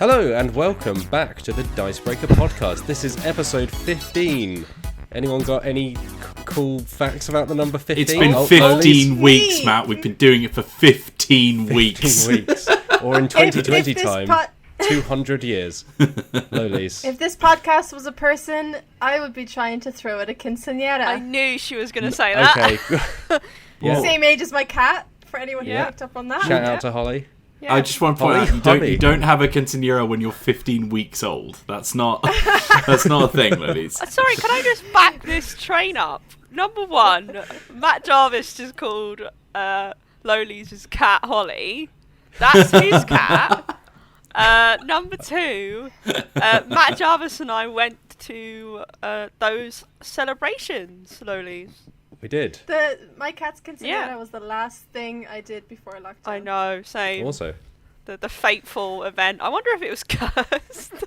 Hello and welcome back to the Dicebreaker podcast. This is episode 15. Anyone got any cool facts about the number 15? It's been 15 weeks, Matt. We've been doing it for 15 weeks. 15 weeks. Or in 2020 time, 200 years. Lolies. If this podcast was a person, I would be trying to throw it a quinceañera. I knew she was going to say that. Okay. Yeah. Same age as my cat, for anyone who picked up on that. Shout out to Holly. Yeah. I just want to point out, you don't have a quinceañera when you're 15 weeks old. That's not a thing, Lolies. Sorry, can I just back this train up? Number one, Matt Jarvis just called Lolies' cat Holly. That's his cat. Number two, Matt Jarvis and I went to those celebrations, Lolies. We did. My cat's quinceañera was the last thing I did before lockdown. I know, same. Also. The fateful event. I wonder if it was cursed.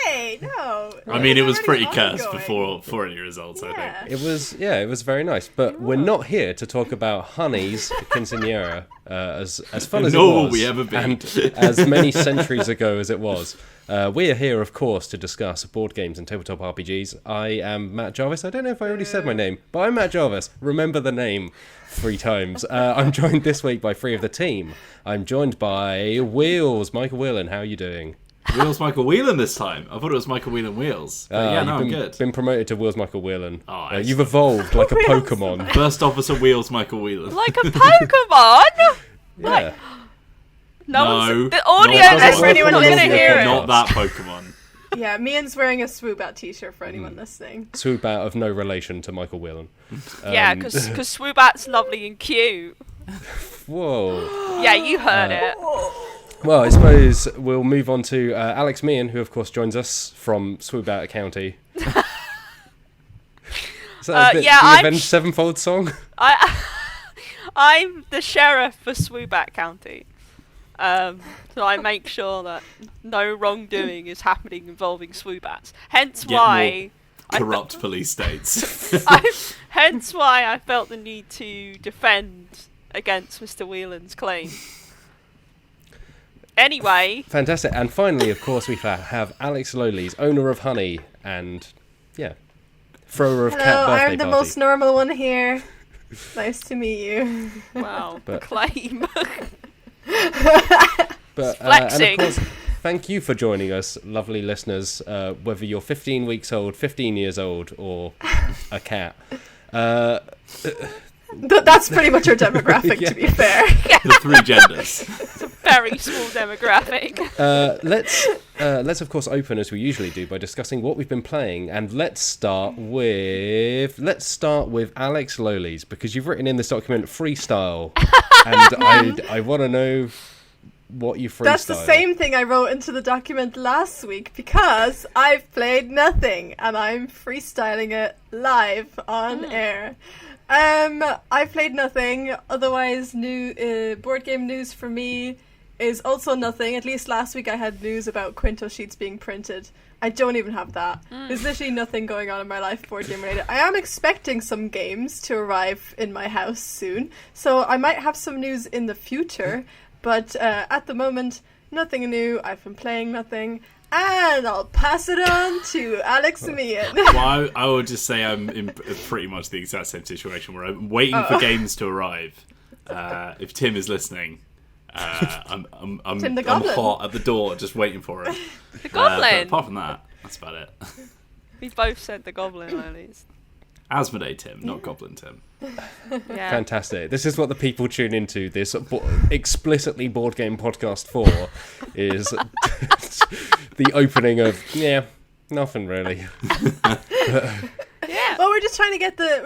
Hey, no. I mean, it was pretty ongoing. cursed before any results, I think. It was very nice. But we're not here to talk about Honey's quinceañera, as fun as it was. Nor will we ever be. And as many centuries ago as it was. We are here, of course, to discuss board games and tabletop RPGs. I am Matt Jarvis. I don't know if I already said my name, but I'm Matt Jarvis. Remember the name 3 times. I'm joined this week by 3 of the team. I'm joined by Wheels. Michael Whelan, how are you doing? Wheels Michael Whelan this time. I thought it was Michael Whelan Wheels. But I'm good. Been promoted to Wheels Michael Whelan. Oh, You've evolved like a Pokemon. First Officer Wheels Michael Whelan. Like a Pokemon? Yeah. No, the not audio that listeners for anyone are not going to listening. hear it. Not that Pokemon. Yeah, Meehan's wearing a Swoobat t-shirt for anyone listening. Swoop out of no relation to Michael Whelan. Yeah, because Swoobat's lovely and cute. Whoa. Yeah, you heard it. Well, I suppose we'll move on to Alex Meehan, who of course joins us from Swoobat County. Is that the Avenged Sevenfold song? I'm the sheriff for Swoobat County. So I make sure that no wrongdoing is happening involving Swoobats. Hence why corrupt police states. Hence why I felt the need to defend against Mr. Whelan's claim. Anyway. Fantastic. And finally, of course, we have Alex Lolies, owner of Honey, and, thrower of cat birthday I'm the party. most normal one here. Nice to meet you. Wow, claim. But, flexing. And of course, thank you for joining us, lovely listeners, whether you're 15 weeks old, 15 years old, or a cat. That's pretty much our demographic, to be fair. The 3 genders. It's a very small demographic. Let's of course open as we usually do by discussing what we've been playing, and let's start with Alex Lolies, because you've written in this document freestyle, and I want to know what you freestyle. That's the same thing I wrote into the document last week, because I've played nothing and I'm freestyling it live on air. I played nothing. Otherwise, new board game news for me is also nothing. At least last week I had news about Quinto sheets being printed. I don't even have that. There's literally nothing going on in my life board game related. I am expecting some games to arrive in my house soon, so I might have some news in the future. But at the moment, nothing new. I've been playing nothing. And I'll pass it on to Alex Meehan. Well, I would just say I'm in pretty much the exact same situation where I'm waiting for games to arrive. If Tim is listening, I'm Tim the Goblin. I'm hot at the door, just waiting for him. The Goblin. But apart from that, that's about it. We both said the Goblin, at least. Asmodee Tim, not Goblin Tim. Yeah. Fantastic. This is what the people tune into this explicitly board game podcast for, is the opening of nothing really. Yeah. Well, we're just trying to get the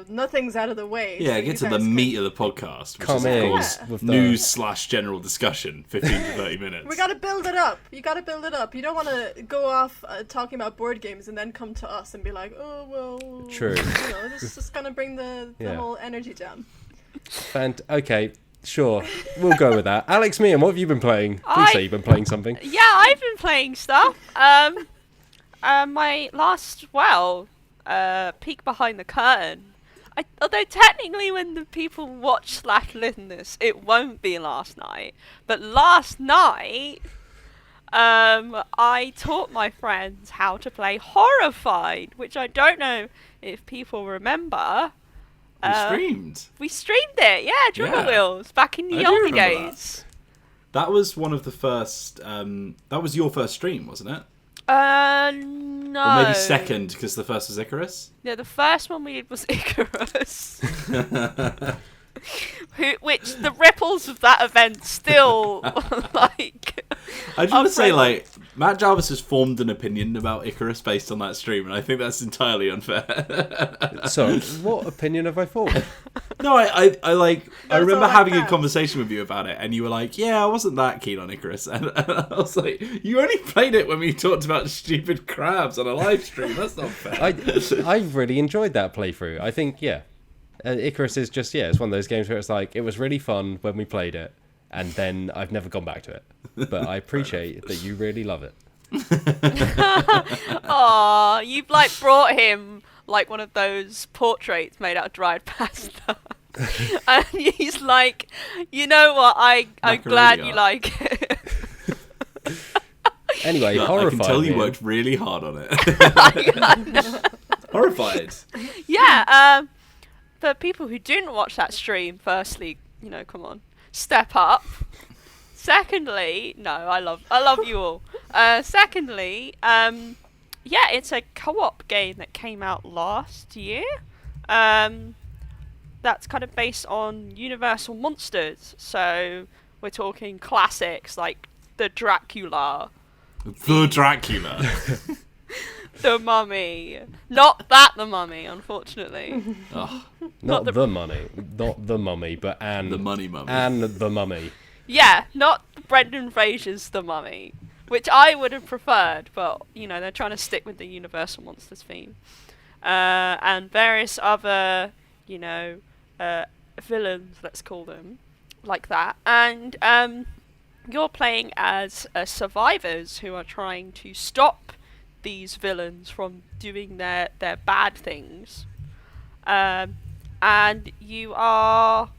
nothings out of the way. Yeah, so get to the meat of the podcast, which is of course with news/general discussion, 15 to 30 minutes. We gotta build it up. You gotta build it up. You don't want to go off talking about board games and then come to us and be like, oh well. True. This is just gonna bring the whole energy down. Okay. Sure, we'll go with that. Alex Meehan, what have you been playing? Please say you've been playing something. Yeah, I've been playing stuff. My last, peek behind the curtain. Although technically when the people watch/listen this, it won't be last night. But last night, I taught my friends how to play Horrified, which I don't know if people remember. We streamed it, yeah, Drummer Yeah. Wheels, back in the I do older remember days. that was one of the first. That was your first stream, wasn't it? No. Or maybe second, because the first was Icarus. Yeah, the first one we did was Icarus. Which the ripples of that event still like. I just want to say, like, Matt Jarvis has formed an opinion about Icarus based on that stream, and I think that's entirely unfair. So, what opinion have I formed? No, I remember all having a that conversation with you about it, and you were like, "Yeah, I wasn't that keen on Icarus," and I was like, "You only played it when we talked about stupid crabs on a live stream. That's not fair." I really enjoyed that playthrough. I think, yeah, Icarus is just, it's one of those games where it's like, it was really fun when we played it, and then I've never gone back to it. But I appreciate that you really love it. Aw, you've like brought him like one of those portraits made out of dried pasta. And he's like, you know what, I'm glad you like it. Anyway, Look, Horrified. I can tell you Ian. worked really hard on it. Horrified. Yeah, for people who didn't watch that stream, firstly, come on, step up. Secondly, no, I love you all. Secondly, yeah, it's a co-op game that came out last year. That's kind of based on Universal monsters. So we're talking classics like the Dracula, The Dracula. the Mummy. Not that the Mummy, unfortunately. Oh, Not the mummy, but Anne. the money mummy. Anne the mummy. Yeah, not Brendan Fraser's The Mummy, which I would have preferred, but, they're trying to stick with the Universal Monsters theme. And various other, villains, let's call them, like that. And you're playing as survivors who are trying to stop these villains from doing their bad things. And you are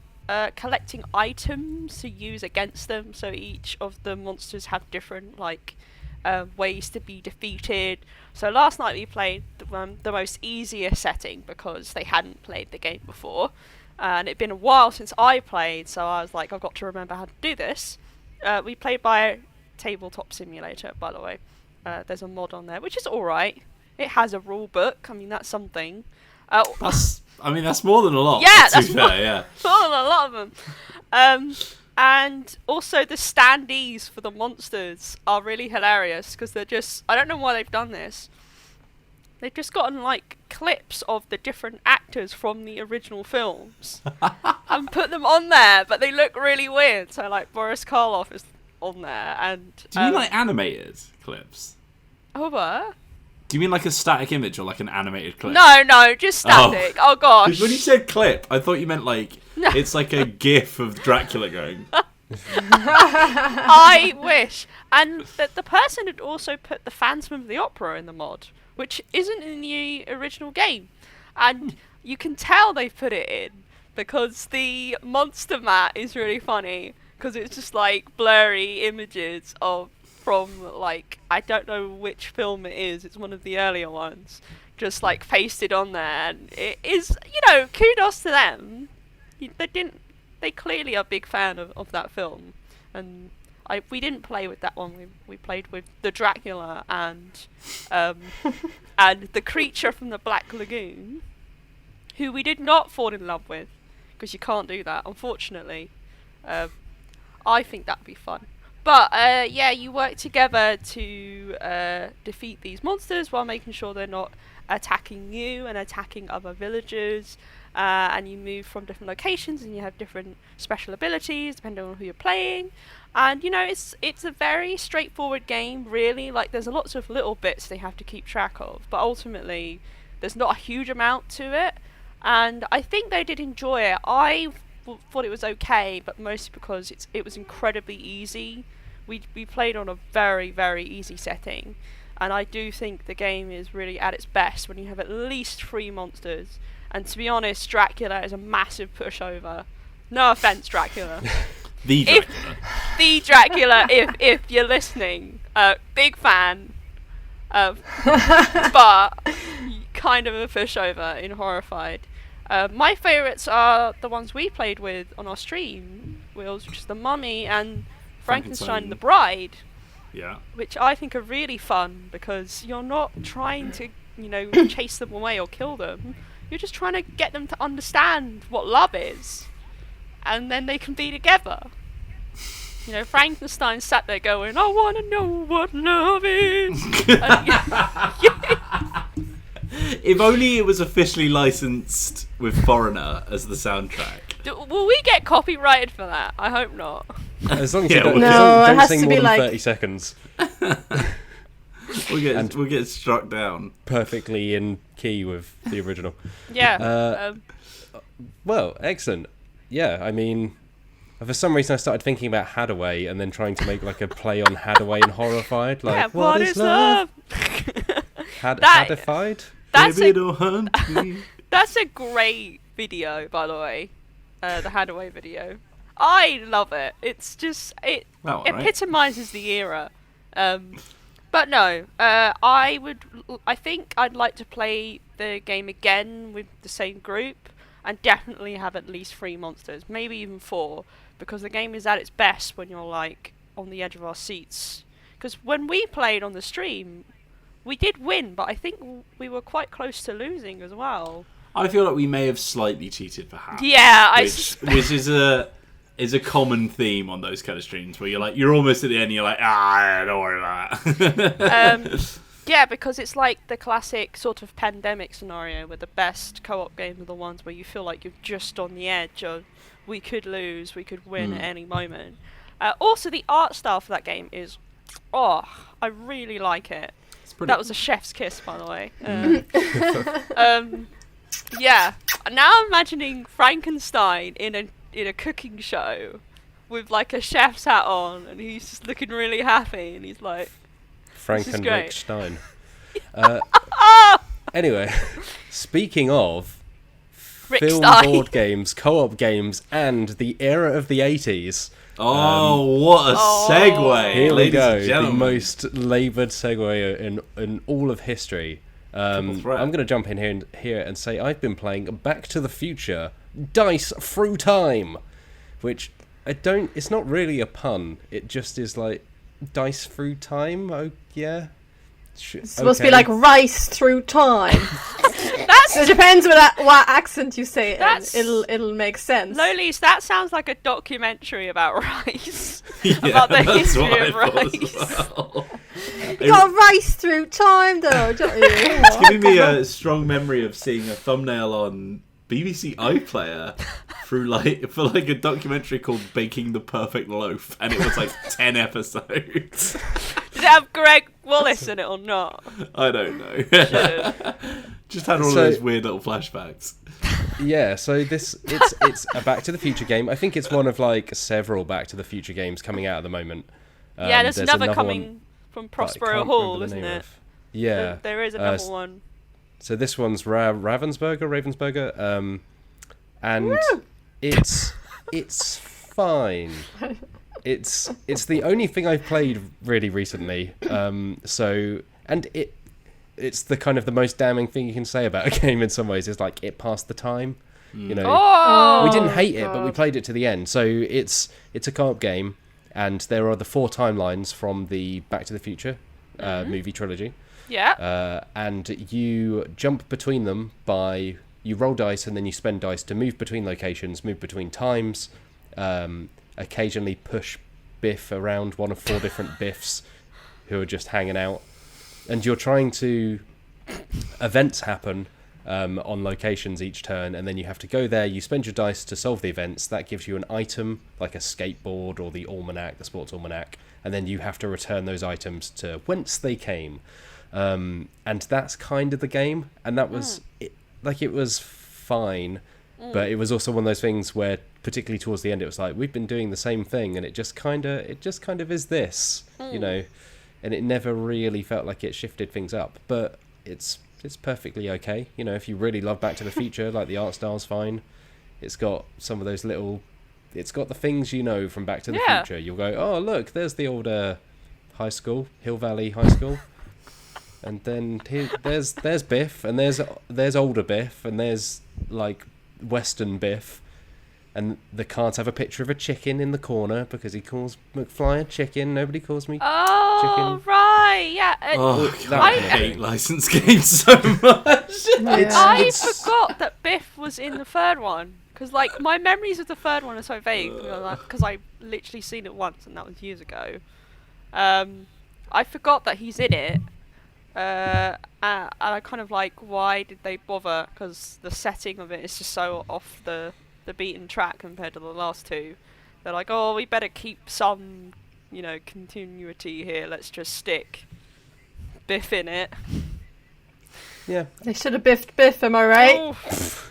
collecting items to use against them, so each of the monsters have different ways to be defeated. So last night we played the most easiest setting because they hadn't played the game before, and it'd been a while since I played, so I was like, I've got to remember how to do this. We played by Tabletop Simulator, by the way. There's a mod on there, which is alright. It has a rule book. I mean, that's something. That's more than a lot. Yeah, to that's be more, fair, yeah. more than a lot of them. And also the standees for the monsters are really hilarious because they're just, I don't know why they've done this. They've just gotten clips of the different actors from the original films and put them on there, but they look really weird. So Boris Karloff is on there, and Do you mean animated clips? oh, what? Do you mean a static image or an animated clip? No, just static. Oh, gosh. When you said clip, I thought you meant it's like a gif of Dracula going. I wish. And the person had also put the Phantom of the Opera in the mod, which isn't in the original game. And you can tell they've put it in because the monster mat is really funny because it's just blurry images from I don't know which film it is. It's one of the earlier ones. Just pasted on there, and it is, kudos to them. They clearly are a big fan of that film, and we didn't play with that one. We played with the Dracula and and the creature from the Black Lagoon, who we did not fall in love with, because you can't do that, unfortunately. I think that'd be fun. But yeah, you work together to defeat these monsters while making sure they're not attacking you and attacking other villagers. And you move from different locations, and you have different special abilities depending on who you're playing. And it's a very straightforward game, really. There's lots of little bits they have to keep track of, but ultimately there's not a huge amount to it. And I think they did enjoy it. I thought it was okay, but mostly because it was incredibly easy. We played on a very, very easy setting, and I do think the game is really at its best when you have at least 3 monsters And to be honest, Dracula is a massive pushover. No offense, Dracula. The Dracula. The Dracula, if you're listening, big fan, but kind of a pushover in Horrified. My favourites are the ones we played with on our stream, Wheels, which is the Mummy and Frankenstein and the Bride. Yeah. Which I think are really fun because you're not trying to, chase them away or kill them. You're just trying to get them to understand what love is, and then they can be together. Frankenstein sat there going, "I want to know what love is." If only it was officially licensed with Foreigner as the soundtrack. Will we get copyrighted for that? I hope not. As long as Yeah, you don't, No, it don't has sing to more be than like- 30 seconds. We'll get struck down. Perfectly in key with the original. Yeah. Well, excellent. Yeah, I mean, for some reason I started thinking about Hadaway and then trying to make like a play on Hadaway and Horrified. Like, yeah, what is love? That- Hadified? That's Don't hunt me. That's a great video, by the way. The Hadaway video. I love it. It's just it That one, right? epitomizes the era. But no, I think I'd like to play the game again with the same group and definitely have at least 3 monsters, maybe even 4, because the game is at its best when you're like on the edge of our seats. Because when we played on the stream, we did win, but I think we were quite close to losing as well. I feel like we may have slightly cheated perhaps. Yeah, which is a common theme on those kind of streams where you're almost at the end and you're like, don't worry about that. Yeah, because it's like the classic sort of pandemic scenario where the best co-op games are the ones where you feel like you're just on the edge of we could lose, we could win at any moment. Also, the art style for that game is, I really like it. That was a chef's kiss, by the way. Yeah. Now I'm imagining Frankenstein in a cooking show with like a chef's hat on, and he's just looking really happy, and he's like, Frank This is and great. Rick Stein. Anyway, speaking of Rick film, Stein. board games, co-op games, and the era of the 80s, What a segue. here we ladies go. and The gentlemen. most laboured segue in all of history. I'm threat. going to jump in here and say I've been playing Back to the Future Dice Through Time, which it's not really a pun. It just is like dice through time. Oh yeah. It's supposed to be like rice through time. So it depends what accent you say it in. It'll make sense. Lolies, that sounds like a documentary about rice. Yeah, about the that's history what I of thought rice. as well. You got rice through time, though, don't you? It's giving me a strong memory of seeing a thumbnail on BBC iPlayer for a documentary called Baking the Perfect Loaf, and it was like 10 episodes. Did it have Greg Wallace in it or not? I don't know. Should've. Just had all So- those weird little flashbacks. Yeah, so it's a Back to the Future game. I think it's one of like several Back to the Future games coming out at the moment. Yeah, there's another one coming from that I Prospero can't Hall, remember the isn't name it? of. Yeah. There is another one. So this one's Ravensburger, and it's fine. It's the only thing I've played really recently. It's the kind of the most damning thing you can say about a game in some ways is like it passed the time. You know, Oh! we didn't hate it, but we played it to the end. So it's a co-op game, and there are the 4 timelines from the Back to the Future movie trilogy. Yeah. And you jump between them you roll dice and then you spend dice to move between locations, move between times, occasionally push Biff around one of 4 different Biffs who are just hanging out. And you're trying to... Events happen on locations each turn, and then you have to go there, you spend your dice to solve the events. That gives you an item, like a skateboard or the almanac, the sports almanac, and then you have to return those items to whence they came. And that's kind of the game, and that was it was fine, but it was also one of those things where particularly towards the end it was like we've been doing the same thing and it just kind of is this, you know, and it never really felt like it shifted things up, but it's it's perfectly okay. You know, if you really love Back to the Future, like the art style's fine. It's got some of those little... It's got the things you know from Back to the Future. You'll go, oh, look, there's the old high school, Hill Valley High School. And then there's Biff, and there's older Biff, and there's, like, Western Biff. And the cards have a picture of a chicken in the corner because he calls McFly a chicken. Nobody calls me chicken. Oh, right, yeah. I hate licensed games so much. I forgot that Biff was in the third one. Because, like, my memories of the third one are so vague. Because I literally seen it once, and that was years ago. I forgot that he's in it. And I kind of like, why did they bother? Because the setting of it is just so off the beaten track compared to the last two. They're like, oh, we better keep some, you know, continuity here. Let's just stick Biff in it. Yeah. They should have biffed Biff, am I right? Oh.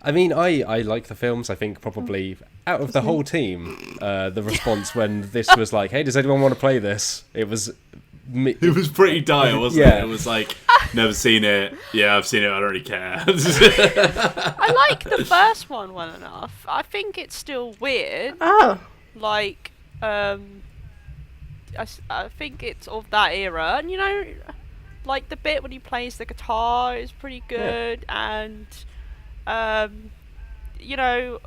I mean, I like the films. I think probably out of the whole team, the response when this was like, hey, does anyone want to play this? It was pretty dire, wasn't it? It was like, never seen it. Yeah, I've seen it. I don't really care. I like the first one well enough. I think it's still weird. Oh. Like, I think it's of that era. And, you know, like the bit when he plays the guitar is pretty good. Yeah. And, you know,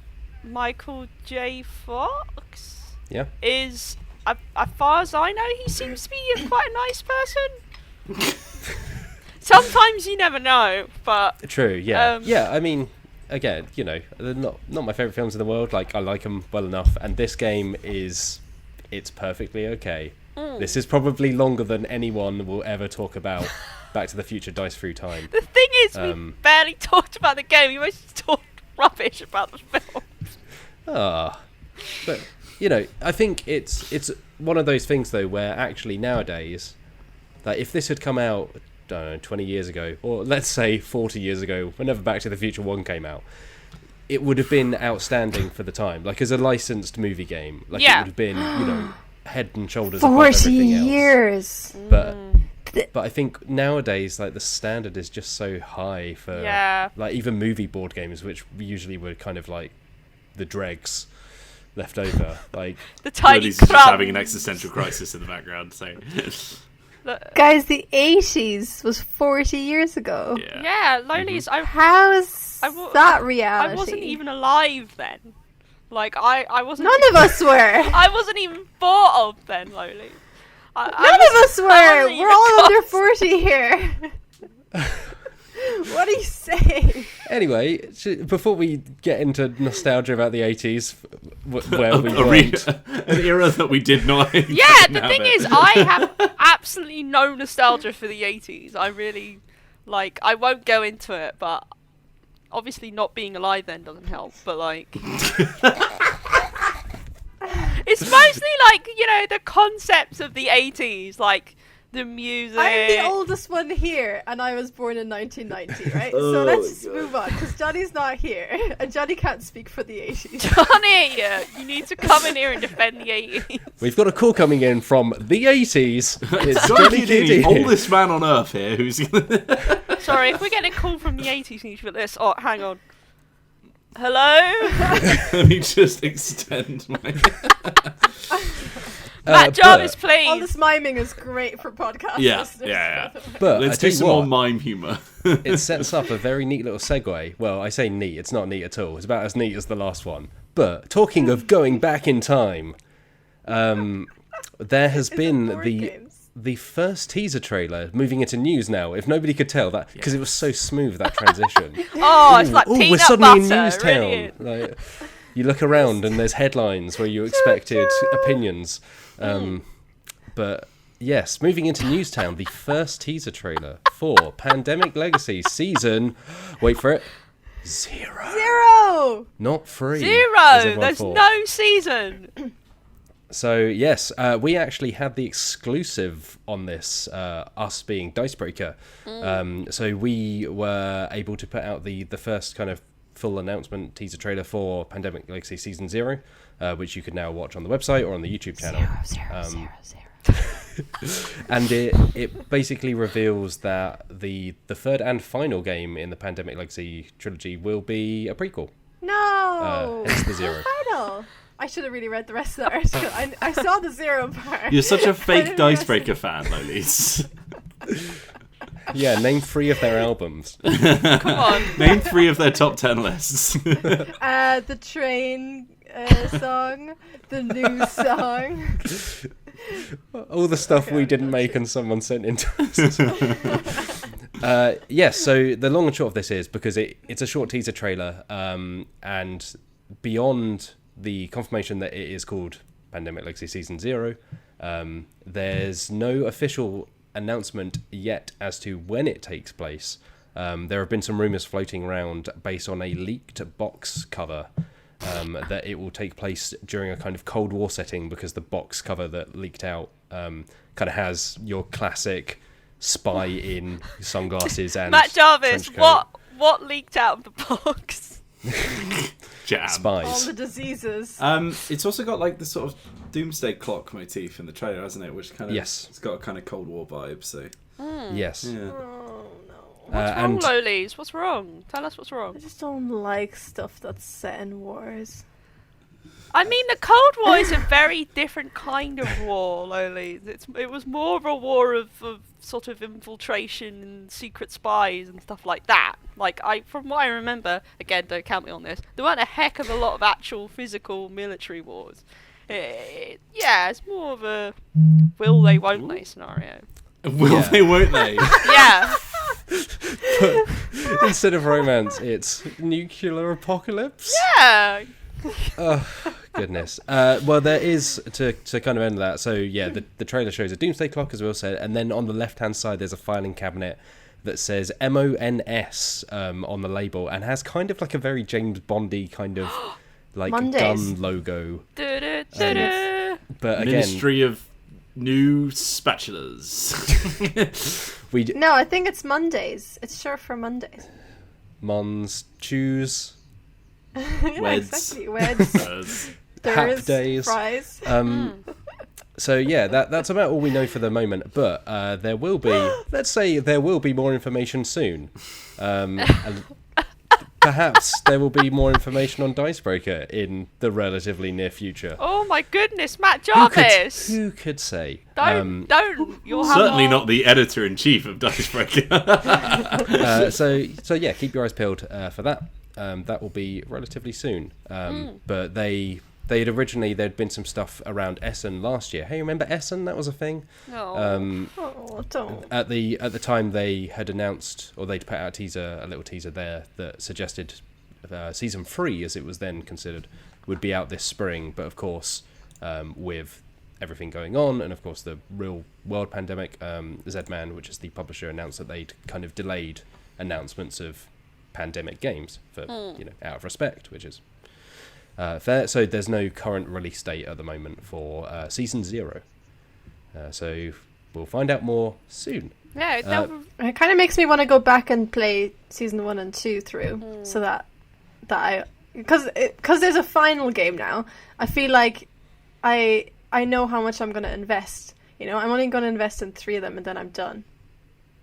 Michael J. Fox is... as far as I know, he seems to be quite a nice person. Sometimes you never know, but... True, yeah. Yeah, I mean, again, you know, they're not my favourite films in the world. Like, I like them well enough. And this game it's perfectly okay. This is probably longer than anyone will ever talk about Back to the Future Dice Through Time. The thing is, we barely talked about the game. We mostly talked rubbish about the film. But... You know, I think it's one of those things, though, where actually nowadays, that if this had come out, I don't know, 20 years ago, or let's say 40 years ago, whenever Back to the Future 1 came out, it would have been outstanding for the time. Like, as a licensed movie game. Like, it would have been, you know, head and shoulders above everything else. 40 years! But I think nowadays, like, the standard is just so high for, like, even movie board games, which usually were kind of like the dregs left over, like the tiny Lolies is just having an existential crisis in the background. So, guys, the 80s was 40 years ago. Yeah, Lolies. How's that reality? I wasn't even alive then. Like I wasn't. None of us were. I wasn't even thought of then, Lolies. None of us were. We're all under 40 here. What are you saying? Anyway, before we get into nostalgia about the 80s, where we weren't... An era that we did not... Yeah, the thing is, I have absolutely no nostalgia for the 80s. I really, like, I won't go into it, but obviously not being alive then doesn't help, but, like... It's mostly, like, you know, the concepts of the 80s, like... The music. I'm the oldest one here, and I was born in 1990, right? So let's just move on, because Johnny's not here, and Johnny can't speak for the 80s. Johnny, you need to come in here and defend the 80s. We've got a call coming in from the 80s. It's Johnny, the oldest man on earth here, who's... Sorry, if we're getting a call from the 80s, you need to put this... Oh, hang on. Hello? Let me just extend my... Matt Jarvis, please. All this miming is great for podcast listeners. Yeah. But let's do some more mime humour. It sets up a very neat little segue. Well, I say neat. It's not neat at all. It's about as neat as the last one. But talking of going back in time, there has been the first teaser trailer moving into news now. If nobody could tell that, because it was so smooth, that transition. It's like peanut we're suddenly butter. in Newstown. Really. Like, you look around and there's headlines where you expected opinions. But yes, moving into Newstown, the first teaser trailer for Pandemic Legacy Season, wait for it, 0. Not 3. 0. There's no season. So yes, we actually had the exclusive on this, us being Dicebreaker. So we were able to put out the first kind of full announcement teaser trailer for Pandemic Legacy Season 0, which you can now watch on the website or on the YouTube channel. 0. And it basically reveals that the third and final game in the Pandemic Legacy trilogy will be a prequel. No! Hence the Zero. Final! I should have really read the rest of the article. I saw the Zero part. You're such a fake didn't realize- Dicebreaker fan, Lolies. Yeah, name 3 of their albums. Come on. Name 3 of their top 10 lists. The train song, the news song. All the stuff we didn't make and someone sent into us. Yes, so the long and short of this is, because it's a short teaser trailer, and beyond the confirmation that it is called Pandemic Legacy Season 0, there's no official announcement yet as to when it takes place. There have been some rumours floating around based on a leaked box cover that it will take place during a kind of Cold War setting, because the box cover that leaked out kind of has your classic spy in sunglasses and Matt Jarvis, trench coat. what leaked out of the box? Jam. All Spies. the diseases. It's also got like the sort of doomsday clock motif in the trailer, hasn't it? Which kind of it's got a kind of Cold War vibe. So Yes. yeah. Oh no. What's wrong, Lolies? What's wrong? Tell us what's I wrong. just don't like stuff that's set in wars. I mean, the Cold War is a very different kind of war, Lolies. It was more of a war of sort of infiltration and secret spies and stuff like that. Like, from what I remember, again, don't count me on this, there weren't a heck of a lot of actual physical military wars. It's more of a will they, won't they scenario. Will they, won't they? Yeah. Instead of romance, it's nuclear apocalypse. Yeah. Oh, goodness. Well, there is, to kind of end that, so yeah, the trailer shows a doomsday clock, as Will said, and then on the left-hand side there's a filing cabinet that says MONS on the label, and has kind of like a very James Bondy kind of like Mondays. gun logo. Da-da-da-da. But again, Ministry of New Spatulas. No, I think it's Mondays. It's short for Mondays. Mons choose Yeah, Weds. exactly. Weds. Hap There's days. fries. So yeah, that's about all we know for the moment. But there will be, let's say, there will be more information soon. And perhaps there will be more information on Dicebreaker in the relatively near future. Oh my goodness, Matt Jarvis! Who could say? Don't. You'll have Certainly our- not the editor-in-chief of Dicebreaker. So yeah, keep your eyes peeled for that. That will be relatively soon. But there'd been some stuff around Essen last year. Hey, remember Essen? That was a thing. Oh. Oh, don't. At the time, they had announced, or they'd put out a little teaser there that suggested season 3, as it was then considered, would be out this spring. But of course, with everything going on, and of course the real world pandemic, Z-Man, which is the publisher, announced that they'd kind of delayed announcements of pandemic games for out of respect, which is fair. So there's no current release date at the moment for season 0. So we'll find out more soon. Yeah, It kind of makes me want to go back and play season 1 and 2 through, so that I, because there's a final game now. I feel like I know how much I'm going to invest. You know, I'm only going to invest in 3 of them, and then I'm done.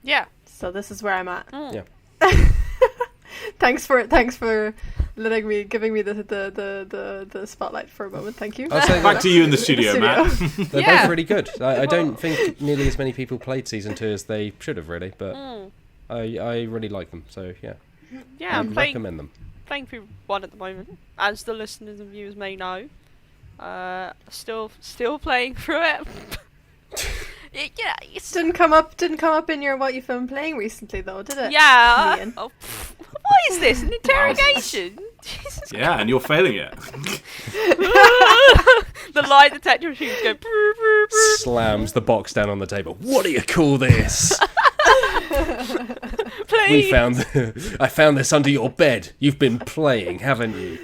yeah. So this is where I'm at. Yeah. Thanks for giving me the spotlight for a moment. Thank you. I'll say Back to you in the studio, Matt. They're Yeah. both really good. I don't think nearly as many people played season 2 as they should have, really, but I really like them. So yeah, Yeah, I'm I playing recommend them. through 1 at the moment, as the listeners and viewers may know. Still playing through it. Yeah, Didn't come up in your what you've been playing recently though, did it? yeah. Meehan? Oh, what is this? An interrogation? Jesus Yeah, and you're failing it. The lie detector machines go. Brr, brr, brr. Slams the box down on the table. What do you call this? Please. I found this under your bed. You've been playing, haven't you?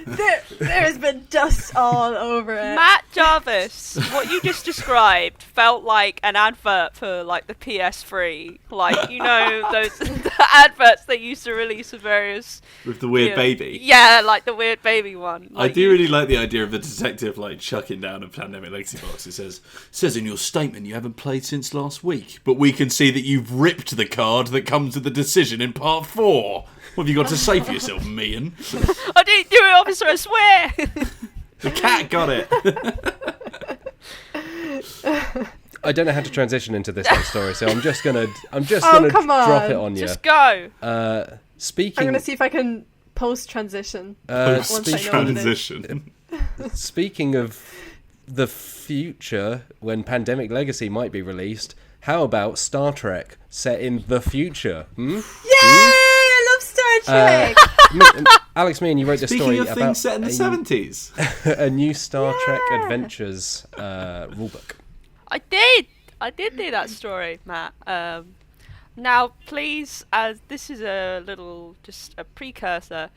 There has been dust all over it. Matt Jarvis, what you just described felt like an advert for like the PS3, like those the adverts they used to release for various With the weird baby. Yeah, like the weird baby one. Like, I do really like the idea of the detective like chucking down a Pandemic Legacy box. It says in your statement you haven't played since last week, but we can see that you've ripped the card that comes with the decision in part 4. What have you got to say for yourself, Meehan? I didn't do it, officer, I swear! The cat got it. I don't know how to transition into this next story, so I'm just gonna come on. drop it on you. Just go! Speaking, I'm gonna see if I can post-transition. Post-transition. Speaking of the future, when Pandemic Legacy might be released, how about Star Trek set in the future? Yay! I love Star Trek! Alex, me and you wrote this story Speaking of about things set in the 70s. a new Star Trek Adventures rulebook. I did do that story, Matt. Now, please, as this is just a precursor,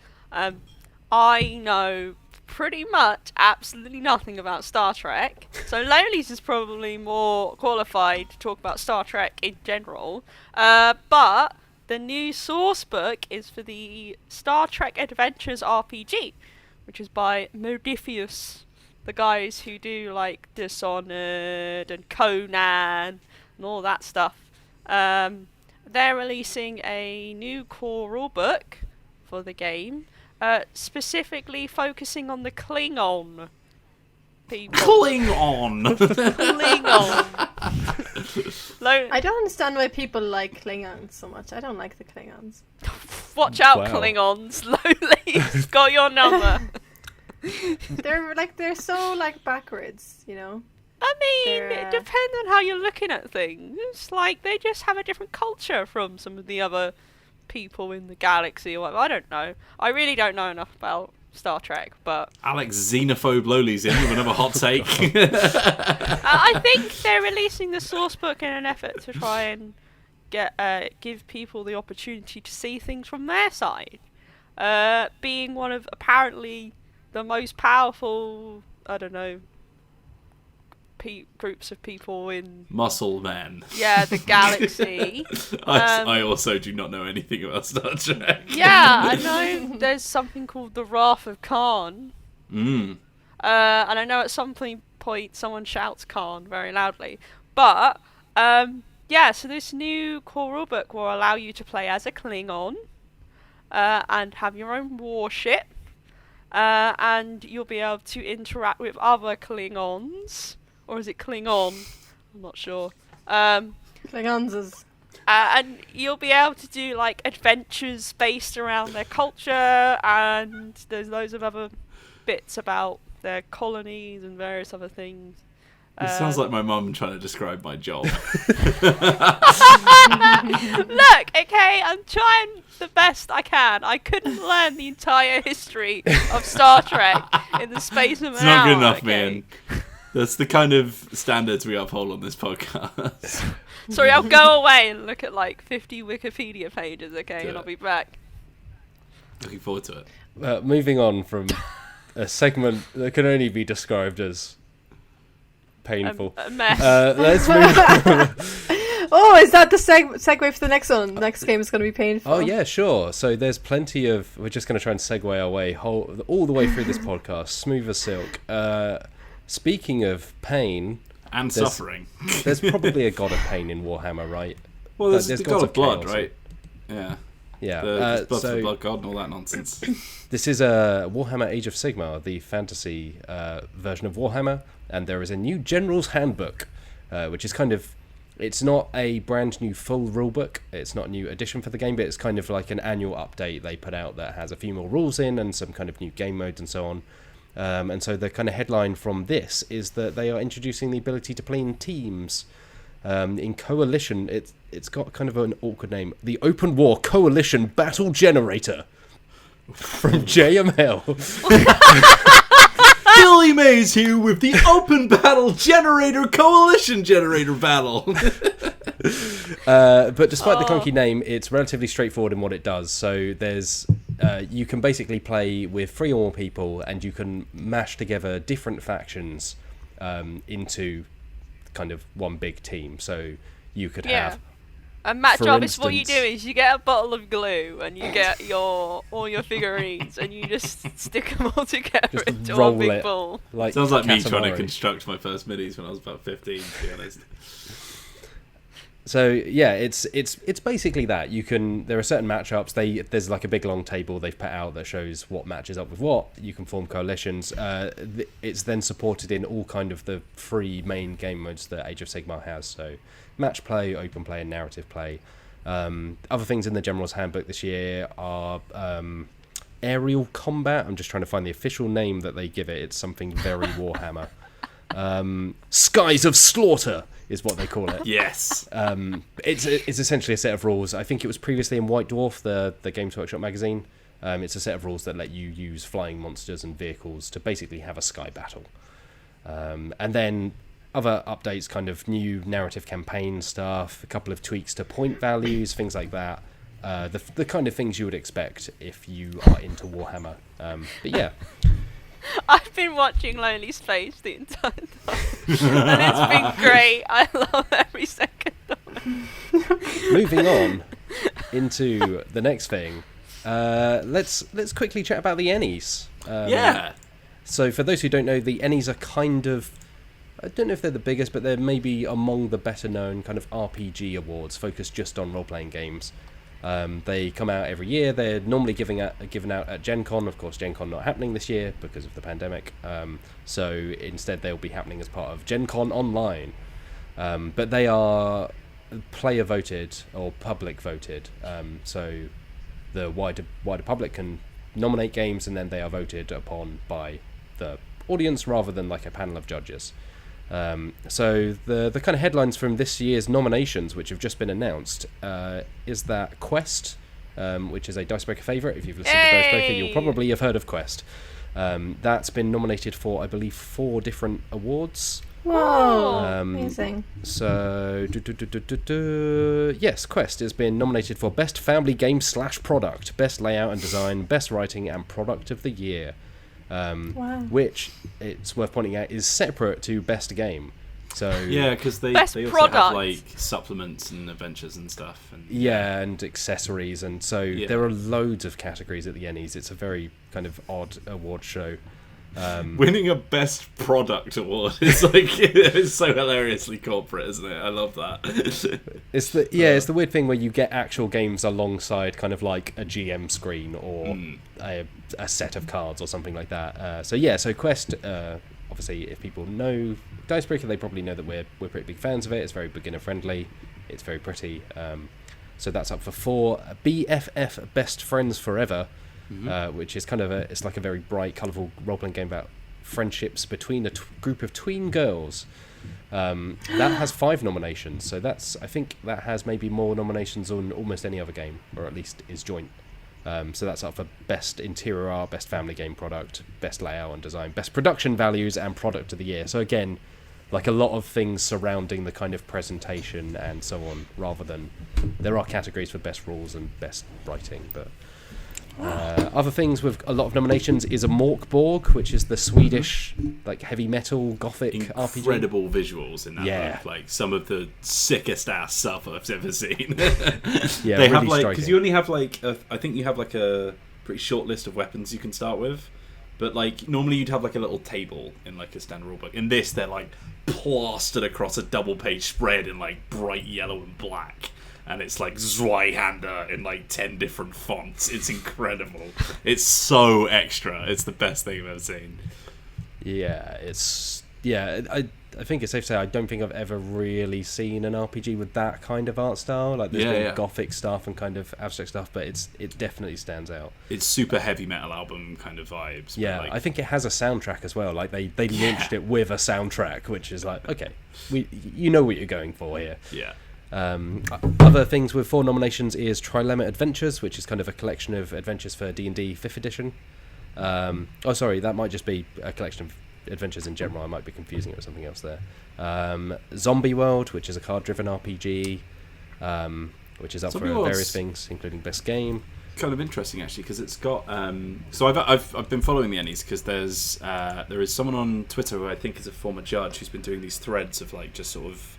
I know pretty much absolutely nothing about Star Trek, so Lolies is probably more qualified to talk about Star Trek in general, but the new source book is for the Star Trek Adventures RPG, which is by Modiphius, the guys who do like Dishonored and Conan and all that stuff. They're releasing a new core rulebook for the game, specifically focusing on the Klingon people. Klingon! Klingon! I don't understand why people like Klingons so much. I don't like the Klingons. Watch out, Wow. Klingons! Lolies, got your number. They're so like backwards, you know. I mean, They're, it depends on how you're looking at things. It's like they just have a different culture from some of the other people in the galaxy or whatever. I don't know. I really don't know enough about Star Trek, but Alex xenophobe Lolies in with another hot take. I think they're releasing the source book in an effort to try and give people the opportunity to see things from their side. Being one of apparently the most powerful, I don't know, groups of people in Muscle Man. the galaxy. I also do not know anything about Star Trek. Yeah, I know there's something called the Wrath of Khan. And I know at some point someone shouts Khan very loudly. But, so this new core rulebook will allow you to play as a Klingon and have your own warship. And you'll be able to interact with other Klingons. Or is it Klingon? I'm not sure. Klingons is... and you'll be able to do like adventures based around their culture, and there's loads of other bits about their colonies and various other things. It sounds like my mum trying to describe my job. Look, okay, I'm trying the best I can. I couldn't learn the entire history of Star Trek in the space of an hour. It's not good enough, okay? man. That's the kind of standards we uphold on this podcast. Sorry, I'll go away and look at like 50 Wikipedia pages, okay, Do and it. I'll be back. Looking forward to it. Moving on from a segment that can only be described as painful. A mess. Let's move on. Oh, is that the segue for the next one? Next game is going to be painful. Oh yeah, sure. So there's plenty of. We're just going to try and segue our way all the way through this podcast, smooth as silk. Speaking of pain And suffering. there's probably a god of pain in Warhammer, right? Well, there's There's the gods god of of blood, chaos. right? Yeah. Yeah. Blood for So the blood god and all that nonsense. this is a Warhammer Age of Sigmar, the fantasy version of Warhammer, and there is a new General's Handbook, which is kind of. It's not a brand new full rulebook. It's not a new edition for the game, but it's kind of like an annual update they put out that has a few more rules in and some kind of new game modes and so on. And so the kind of headline from this is that they are introducing the ability to play in teams. In Coalition, it's got kind of an awkward name. The Open War Coalition Battle Generator from JML. Billy Mays here with the Open Battle Generator Coalition Generator Battle. But despite the clunky name, it's relatively straightforward in what it does. So there's you can basically play with 3 or more people, and you can mash together different factions into kind of one big team. So you could have. And Matt for Jarvis, what you instance- do is you get a bottle of glue and you get all your figurines and you just stick them all together Just into roll one big it. ball. Like Sounds like me trying to Katamari. construct my first minis when I was about 15, to be honest. So yeah, it's basically that. There are certain matchups. There's like a big long table they've put out that shows what matches up with what. You can form coalitions. It's then supported in all kind of the 3 main game modes that Age of Sigmar has. So match play, open play, and narrative play. Other things in the General's Handbook this year are aerial combat. I'm just trying to find the official name that they give it. It's something very Warhammer. Skies of Slaughter is what they call it. Yes. It's essentially a set of rules. I think it was previously in White Dwarf, the Games Workshop magazine. It's a set of rules that let you use flying monsters and vehicles to basically have a sky battle. And then other updates, kind of new narrative campaign stuff, a couple of tweaks to point values, things like that. The kind of things you would expect if you are into Warhammer. But yeah. I've been watching Lonely's face the entire time, and it's been great. I love every second of it. Moving on into the next thing, let's quickly chat about the ENnies. Yeah. So for those who don't know, the ENnies are kind of, I don't know if they're the biggest, but they're maybe among the better known kind of RPG awards focused just on role-playing games. They come out every year. They're normally given out at Gen Con. Of course, Gen Con not happening this year because of the pandemic. So instead, they'll be happening as part of Gen Con Online. But they are player voted or public voted. So the wider public can nominate games, and then they are voted upon by the audience rather than like a panel of judges. So the kind of headlines from this year's nominations, which have just been announced, is that Quest, which is a Dicebreaker favourite. If you've listened to Dicebreaker, you'll probably have heard of Quest. That's been nominated for, I believe, 4 different awards. Whoa, amazing. So, yes, Quest has been nominated for Best Family Game / Product, Best Layout and Design, Best Writing, and Product of the Year. Wow. Which, it's worth pointing out, is separate to Best Game. So Yeah, because they Best also product. have like supplements and adventures and stuff. And yeah, and accessories, and so Yeah. there are loads of categories at the ENnies. It's a very kind of odd award show. winning a best product award is like it's so hilariously corporate, isn't it? I love that. It's the weird thing where you get actual games alongside kind of like a GM screen or a set of cards or something like that. So Quest, obviously, if people know Dicebreaker, they probably know that we're pretty big fans of it. It's very beginner friendly. It's very pretty. So that's up for 4. BFF Best Friends Forever, which is kind of it's like a very bright, colourful role-playing game about friendships between a group of tween girls. That has 5 nominations, so I think that has maybe more nominations than almost any other game, or at least is joint. So that's up for Best Interior Art, Best Family Game Product, Best Layout and Design, Best Production Values, and Product of the Year. So again, like a lot of things surrounding the kind of presentation and so on, rather than there are categories for Best Rules and Best Writing, but other things with a lot of nominations is a Morkborg, which is the Swedish like heavy metal gothic RPG. Incredible visuals in that Yeah. book, like some of the sickest ass stuff I've ever seen. Yeah, they really have like striking. because you only have like I think you have like a pretty short list of weapons you can start with, but like normally you'd have like a little table in like a standard rulebook. In this, they're like plastered across a double-page spread in like bright yellow and black. And it's like Zweihander in like 10 different fonts. It's incredible. It's so extra. It's the best thing I've ever seen. I think it's safe to say I don't think I've ever really seen an RPG with that kind of art style. Like there's been gothic stuff and kind of abstract stuff, but it definitely stands out. It's super heavy metal album kind of vibes. Yeah, but like, I think it has a soundtrack as well. Like they launched it with a soundtrack, which is like, okay, you know what you're going for here. yeah. Other things with 4 nominations is Trilemma Adventures, which is kind of a collection of adventures for D&D 5th edition. That might just be a collection of adventures in general. I might be confusing it with something else there. Zombie World, which is a card-driven RPG, which is up Zombie for World's- various things, including Best Game. kind of interesting actually, because it's got. So I've been following the ENnies because there is someone on Twitter who I think is a former judge who's been doing these threads of like just sort of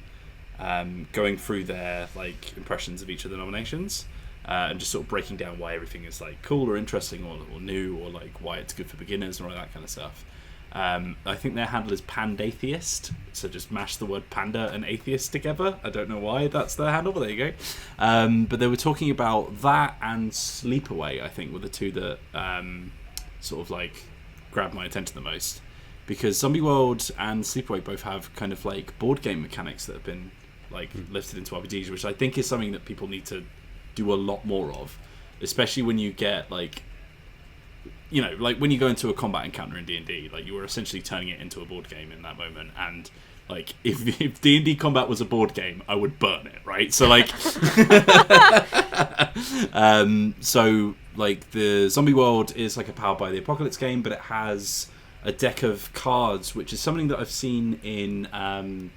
going through their like impressions of each of the nominations. And just sort of breaking down why everything is like cool or interesting or new, or like why it's good for beginners and all that kind of stuff. I think their handle is Pandatheist, so just mash the word panda and atheist together. I don't know why that's their handle, but there you go. But they were talking about that and Sleepaway, I think, were the two that sort of like grabbed my attention the most. Because Zombie World and Sleepaway both have kind of like board game mechanics that have been like lifted into RPGs, which I think is something that people need to do a lot more of, especially when you get like, you know, like when you go into a combat encounter in D&D, like you were essentially turning it into a board game in that moment. And like if D&D combat was a board game, I would burn it, right? So like so like the Zombie World is like a Powered by the Apocalypse game, but it has a deck of cards, which is something that I've seen in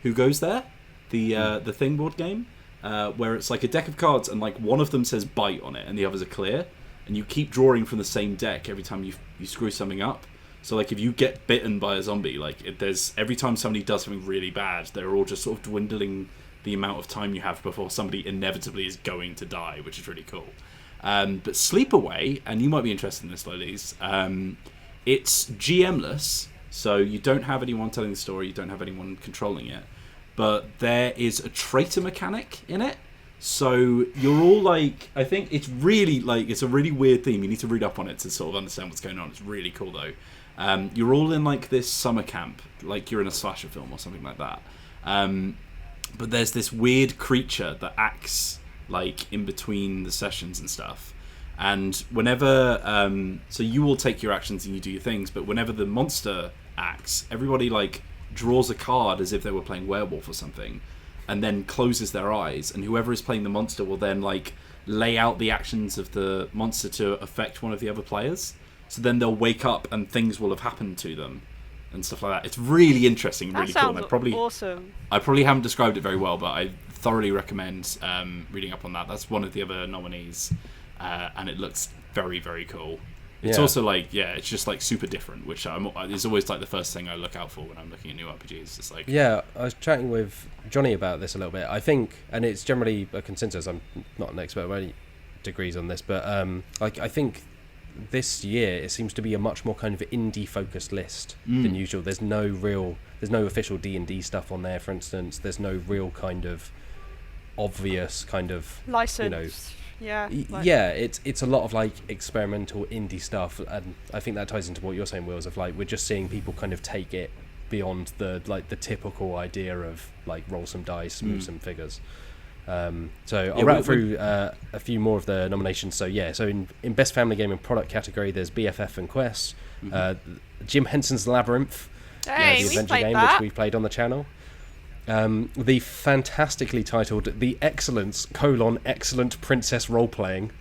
Who Goes There, the Thing board game. Where it's like a deck of cards and like one of them says bite on it and the others are clear, and you keep drawing from the same deck every time you screw something up. So like if you get bitten by a zombie, like there's every time somebody does something really bad, they're all just sort of dwindling the amount of time you have before somebody inevitably is going to die, which is really cool. But Sleepaway, and you might be interested in this, Lolies, it's GM-less, so you don't have anyone telling the story, you don't have anyone controlling it. But there is a traitor mechanic in it. So you're all like, I think it's really like, it's a really weird theme. You need to read up on it to sort of understand what's going on. It's really cool though. You're all in like this summer camp, like you're in a slasher film or something like that. But there's this weird creature that acts like in between the sessions and stuff. And whenever, so you all take your actions and you do your things, but whenever the monster acts, everybody like draws a card as if they were playing werewolf or something, and then closes their eyes, and whoever is playing the monster will then like lay out the actions of the monster to affect one of the other players. So then they'll wake up and things will have happened to them and stuff like that. It's really interesting, really cool. Awesome. I probably haven't described it very well, but I thoroughly recommend reading up on that. That's one of the other nominees, and it looks very, very cool. It's also like, it's just like super different, which is always like the first thing I look out for when I'm looking at new RPGs. It's like, I was chatting with Johnny about this a little bit. I think, and it's generally a consensus, I'm not an expert by any degrees on this, but like I think this year it seems to be a much more kind of indie focused list than usual. There's no official D&D stuff on there, for instance. There's no real kind of obvious kind of license. It's a lot of like experimental indie stuff, and I think that ties into what you're saying, Wills, of like we're just seeing people kind of take it beyond the typical idea of like roll some dice, move some figures. So I'll rattle through a few more of the nominations. So in Best Family Game and Product category, there's BFF and Quest, Jim Henson's Labyrinth, the adventure game which we played on the channel. The fantastically titled The Excellence: Excellent Princess Role-Playing,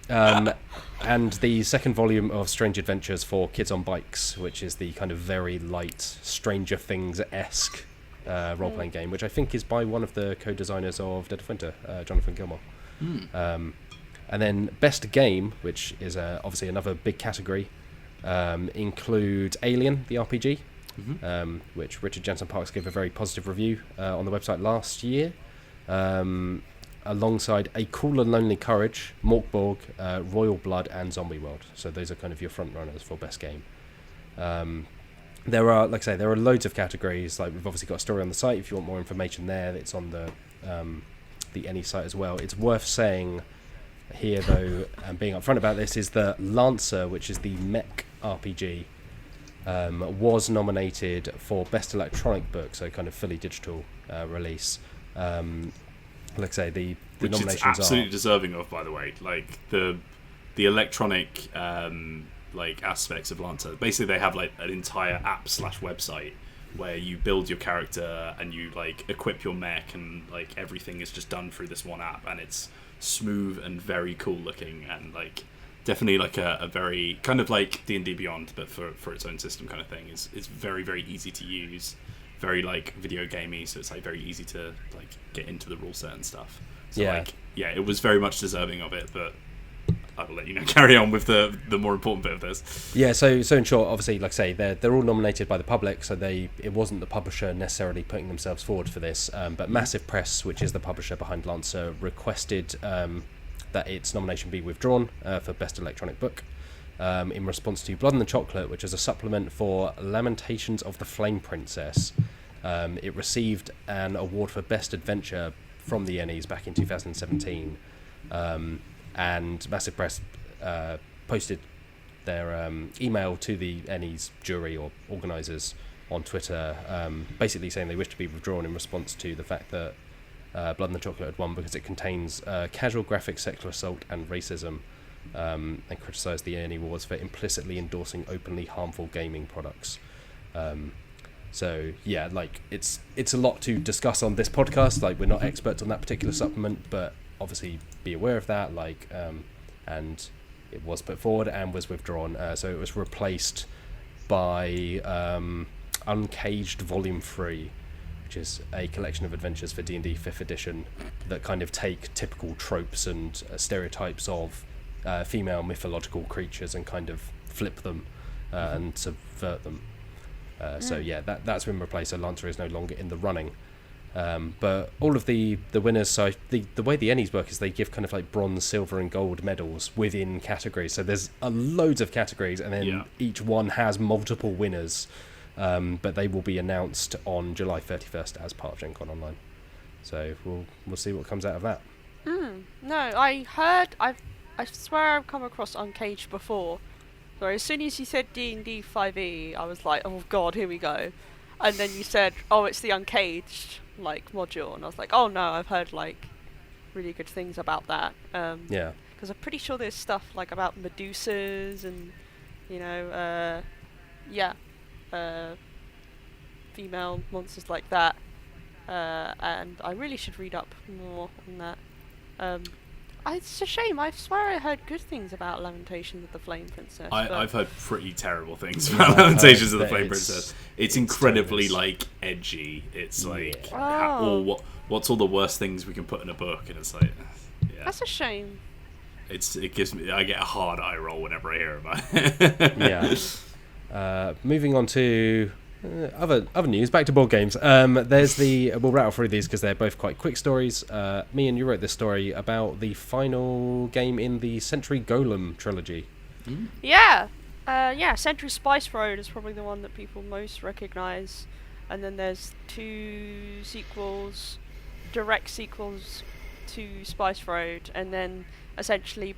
and the second volume of Strange Adventures for Kids on Bikes, which is the kind of very light Stranger Things-esque role-playing game, which I think is by one of the co-designers of Dead of Winter, Jonathan Gilmour. And then Best Game, which is obviously another big category, includes Alien, the RPG, which Richard Jensen Parks gave a very positive review on the website last year, alongside A Cool and Lonely Courage, Morkborg, Royal Blood, and Zombie World. So those are kind of your front runners for Best Game. There are, like I say, there are loads of categories. Like we've obviously got a story on the site. If you want more information there, it's on the ENnie site as well. It's worth saying here, though, and being upfront about this, is that Lancer, which is the mech RPG, was nominated for Best Electronic Book, so kind of fully digital release. Like I say, the which nominations it's absolutely deserving of, by the way. Like the electronic like aspects of Lancer. Basically, they have like an entire app/website where you build your character and you like equip your mech, and like everything is just done through this one app, and it's smooth and very cool looking, and like definitely like a very kind of like D&D Beyond, but for its own system kind of thing. Is very, very easy to use, very like video gamey, so it's like very easy to like get into the rule set and stuff. So Yeah. like it was very much deserving of it, but I will let you know carry on with the more important bit of this. Yeah, so in short, obviously, like I say, they're all nominated by the public, so it wasn't the publisher necessarily putting themselves forward for this, but Massive Press, which is the publisher behind Lancer, requested that its nomination be withdrawn for Best Electronic Book in response to Blood and the Chocolate, which is a supplement for Lamentations of the Flame Princess. It received an award for Best Adventure from the ENnies back in 2017, and Massive Press posted their email to the ENnies jury or organisers on Twitter, basically saying they wish to be withdrawn in response to the fact that Blood and the Chocolate had won because it contains casual graphic sexual assault and racism, and criticised the ENnie Awards for implicitly endorsing openly harmful gaming products. So yeah, like it's a lot to discuss on this podcast. Like, we're not experts on that particular supplement, but obviously be aware of that. Like, and it was put forward and was withdrawn. So it was replaced by Uncaged Volume 3, which is a collection of adventures for D&D 5th edition that kind of take typical tropes and stereotypes of female mythological creatures and kind of flip them and subvert them. So yeah, that's been replaced. So Lancer is no longer in the running. But all of the winners, so the way the ENnies work is they give kind of like bronze, silver and gold medals within categories. So there's loads of categories, and then each one has multiple winners. But they will be announced on July 31st as part of Gen Con Online. So we'll see what comes out of that. No, I swear I've come across Uncaged before. So as soon as you said D&D 5e, I was like, oh god, here we go. And then you said, oh, it's the Uncaged like module, and I was like, oh no, I've heard like really good things about that. Yeah. Because I'm pretty sure there's stuff like about Medusas and female monsters like that. And I really should read up more on that. It's a shame. I swear I heard good things about Lamentations of the Flame Princess. I've heard pretty terrible things about Lamentations of the Flame it's Princess. It's incredibly terrible. like edgy. It's like Oh. what's all the worst things we can put in a book, and it's like That's a shame. it gives me, I get a hard eye roll whenever I hear about it. Yeah. Moving on to other news, back to board games. We'll rattle through these because they're both quite quick stories. Meehan, you wrote this story about the final game in the Century Golem trilogy. Yeah. Century Spice Road is probably the one that people most recognise. And then there's 2 sequels, direct sequels to Spice Road. And then essentially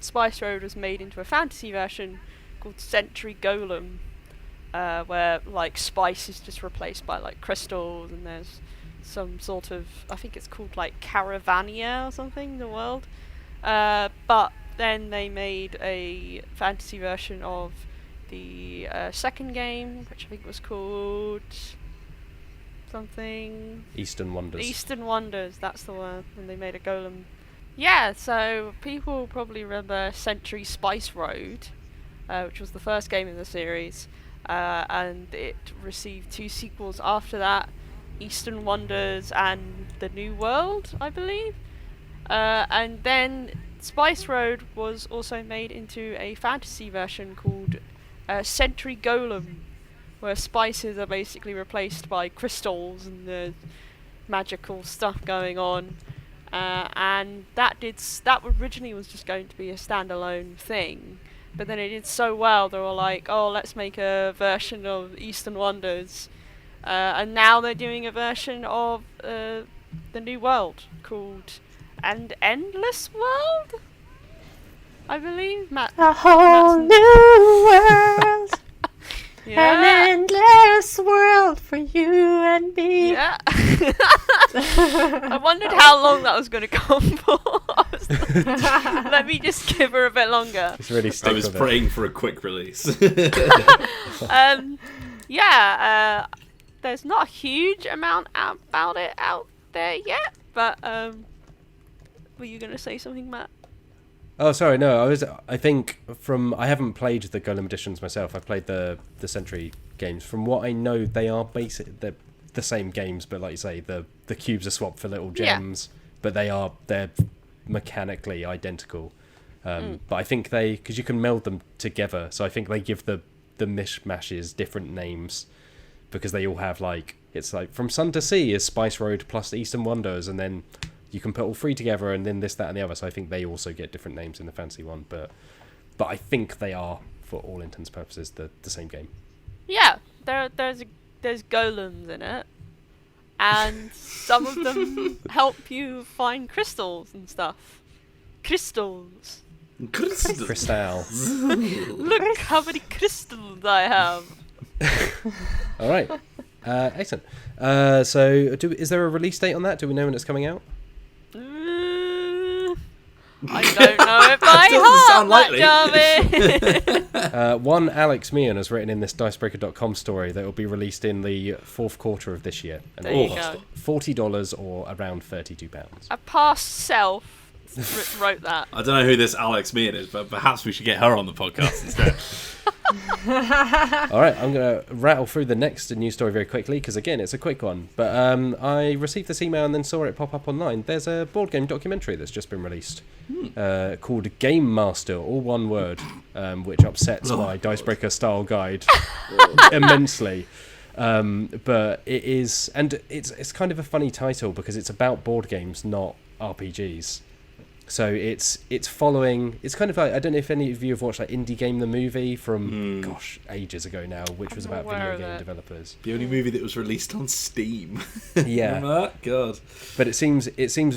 Spice Road was made into a fantasy version called Century Golem, where like spice is just replaced by like crystals, and there's some sort of, I think it's called like Caravania or something in the world. But then they made a fantasy version of the second game, which I think was called something Eastern Wonders. That's the one. And they made a golem. Yeah, so people probably remember Century Spice Road, which was the first game in the series. And it received 2 sequels after that, Eastern Wonders and The New World, I believe. And then Spice Road was also made into a fantasy version called Century Golem, where spices are basically replaced by crystals and the magical stuff going on. And that originally was just going to be a standalone thing. But then it did so well, they were like, oh, let's make a version of Eastern Wonders. And now they're doing a version of The New World called An Endless World, I believe. A whole new world. Yeah. An endless world for you and me. Yeah. I wondered how long that was going to go on for. I was like, let me just give her a bit longer. It's really I was praying for a quick release. There's not a huge amount about it out there yet, but were you going to say something, Matt? Oh, sorry, no. I haven't played the Golem editions myself. I played the Century games. From what I know, they are they're the same games, but like you say, the cubes are swapped for little gems, but they're mechanically identical. But I think because you can meld them together, so I think they give the mishmashes different names, because they all have it's like From Sun to Sea is Spice Road plus Eastern Wonders, and then you can put all three together, and then this, that, and the other. So I think they also get different names in the fantasy one, but I think they are, for all intents and purposes, the same game. Yeah, there's golems in it, and some of them help you find crystals and stuff. Crystals. Crystals. Look how many crystals I have. All right. Excellent. So, is there a release date on that? Do we know when it's coming out? I don't know it by heart, sound likely. One Alex Meehan has written in this Dicebreaker.com story that will be released in the fourth quarter of this year. And There it you will go. cost $40 or around £32. A past self wrote that. I don't know who this Alex Meehan is, but perhaps we should get her on the podcast instead. All right, I'm going to rattle through the next news story very quickly, because again, it's a quick one. But I received this email and then saw it pop up online. There's a board game documentary that's just been released called Game Master, all one word, which upsets my Dicebreaker style guide immensely. But it is, and it's kind of a funny title because it's about board games, not RPGs. So it's following. It's kind of like, I don't know if any of you have watched Indie Game the movie from ages ago now, which was about video game developers. The only movie that was released on Steam. Yeah. Remember that? God. But it seems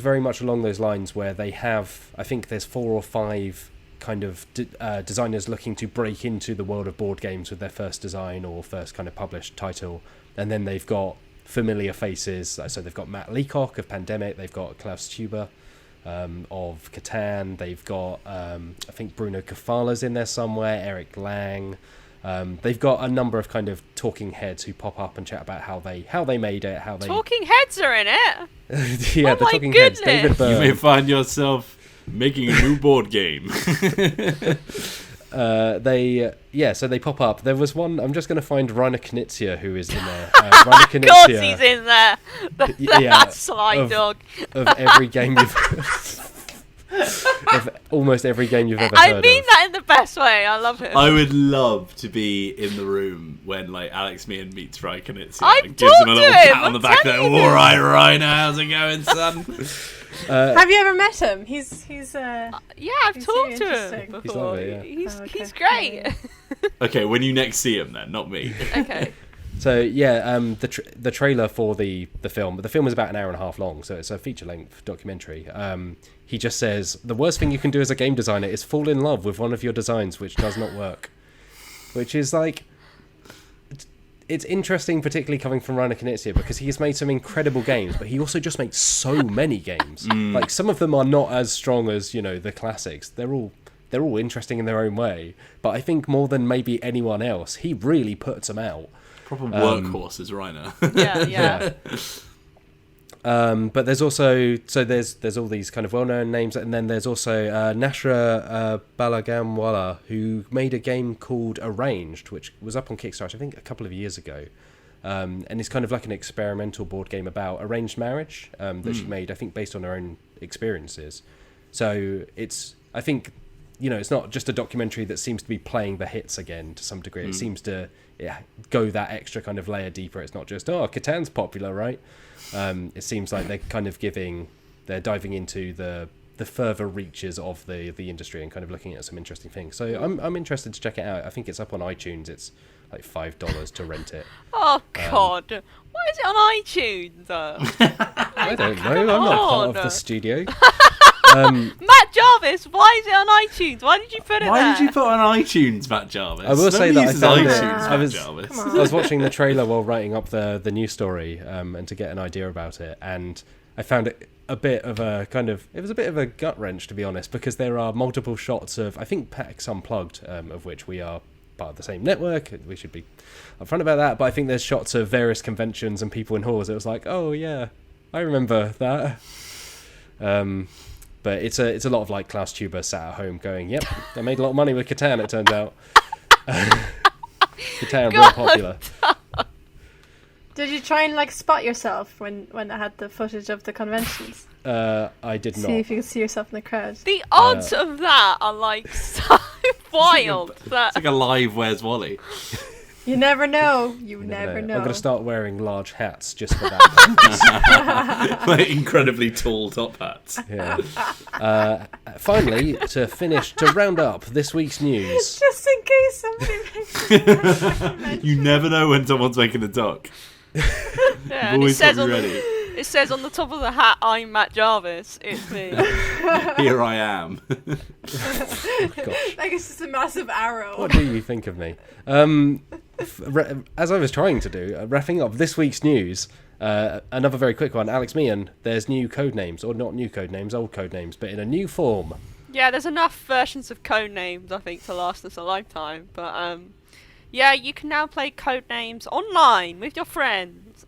very much along those lines, where they have, I think there's 4 or 5 kind of designers looking to break into the world of board games with their first design or first kind of published title, and then they've got familiar faces. So they've got Matt Leacock of Pandemic, they've got Klaus Tuber of Catan, they've got I think Bruno Cafala's in there somewhere, Eric Lang. They've got a number of kind of talking heads who pop up and chat about how they made it, how they Talking heads are in it. yeah, Oh the my talking heads. David goodness. You may Byrne. find yourself making a new board game. So they pop up. There was one. I'm just going to find Rainer Knizia, who is in there. Rainer Of course he's Knizia in there. yeah, That sly dog. of every game you've of almost every game you've ever I heard mean of. that in the best way. I love him. I would love to be in the room when Alex Meehan meets Riker and I'd gives him a talk little to him, pat on the I'm back there. telling you. All right, Reiner, how's it going, son? Have you ever met him? He's Yeah, I've He's talked very to him interesting. before. lovely, yeah. Oh, okay. He's great. Okay, when you next see him, then, not me. Okay. So yeah, the trailer for the film. The film is about an hour and a half long, so it's a feature length documentary. He just says the worst thing you can do as a game designer is fall in love with one of your designs which does not work, which is it's interesting, particularly coming from Rainer Knizia, because he has made some incredible games, but he also just makes so many games. Some of them are not as strong as the classics. They're all interesting in their own way, but I think more than maybe anyone else, he really puts them out. Proper workhorse is Reiner. Yeah. But there's also there's all these kind of well-known names, and then there's also Nashra Balagamwala, who made a game called Arranged, which was up on Kickstarter I think a couple of years ago, and it's kind of like an experimental board game about arranged marriage that she made, I think, based on her own experiences. So it's, I think, it's not just a documentary that seems to be playing the hits again to some degree. It seems to go that extra kind of layer deeper. It's not just, Catan's popular, right? It seems like they're kind of they're diving into the further reaches of the industry and kind of looking at some interesting things. So I'm interested to check it out. I think it's up on iTunes. It's like $5 to rent it. Oh God. Why is it on iTunes? I don't know. I'm not part of the studio. Matt Jarvis, why is it on iTunes? Why did you put it there? Why did you put on iTunes, Matt Jarvis? I will say that I Nobody uses found it. iTunes, Matt I was- Jarvis. I was watching the trailer while writing up the news story and to get an idea about it, and I found it a bit of a it was a bit of a gut wrench, to be honest, because there are multiple shots of, I think, PAX Unplugged, of which we are part of the same network. We should be upfront about that, but I think there's shots of various conventions and people in halls. It was like, oh yeah, I remember that. But it's a lot of Klaus Tuber sat at home going, yep, I made a lot of money with Catan, it turns out. Catan real popular. Did you try and like spot yourself when I had the footage of the conventions? I did not. See if you could see yourself in the crowd. The odds of that are like so wild. It's like a live Where's Wally? You never know. You You never know. I'm going to start wearing large hats just for that. Like incredibly tall top hats. Yeah. Finally, to round up this week's news. Just in case somebody makes You never know when someone's making a duck. Yeah, and Always it says be on ready. it says on the top of the hat, "I'm Matt Jarvis." It's me. Here I am. Gosh. like it's just a massive arrow. What do you think of me? As I was trying to do, wrapping up this week's news, another very quick one. Alex Meehan, there's new code names, or not new code names, old code names, but in a new form. Yeah, there's enough versions of Codenames, I think, to last us a lifetime. But yeah, you can now play Codenames online with your friends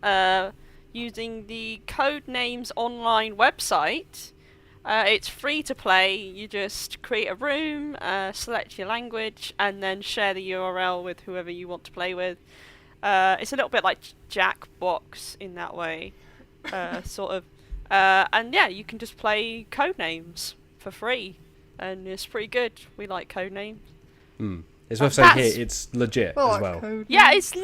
using the Codenames online website. It's free to play. You just create a room, select your language, and then share the URL with whoever you want to play with. It's a little bit like Jackbox in that way, sort of. And yeah, you can just play Codenames for free, and it's pretty good. We like Codenames. It's worth saying here, it's legit as well. Code Yeah, it's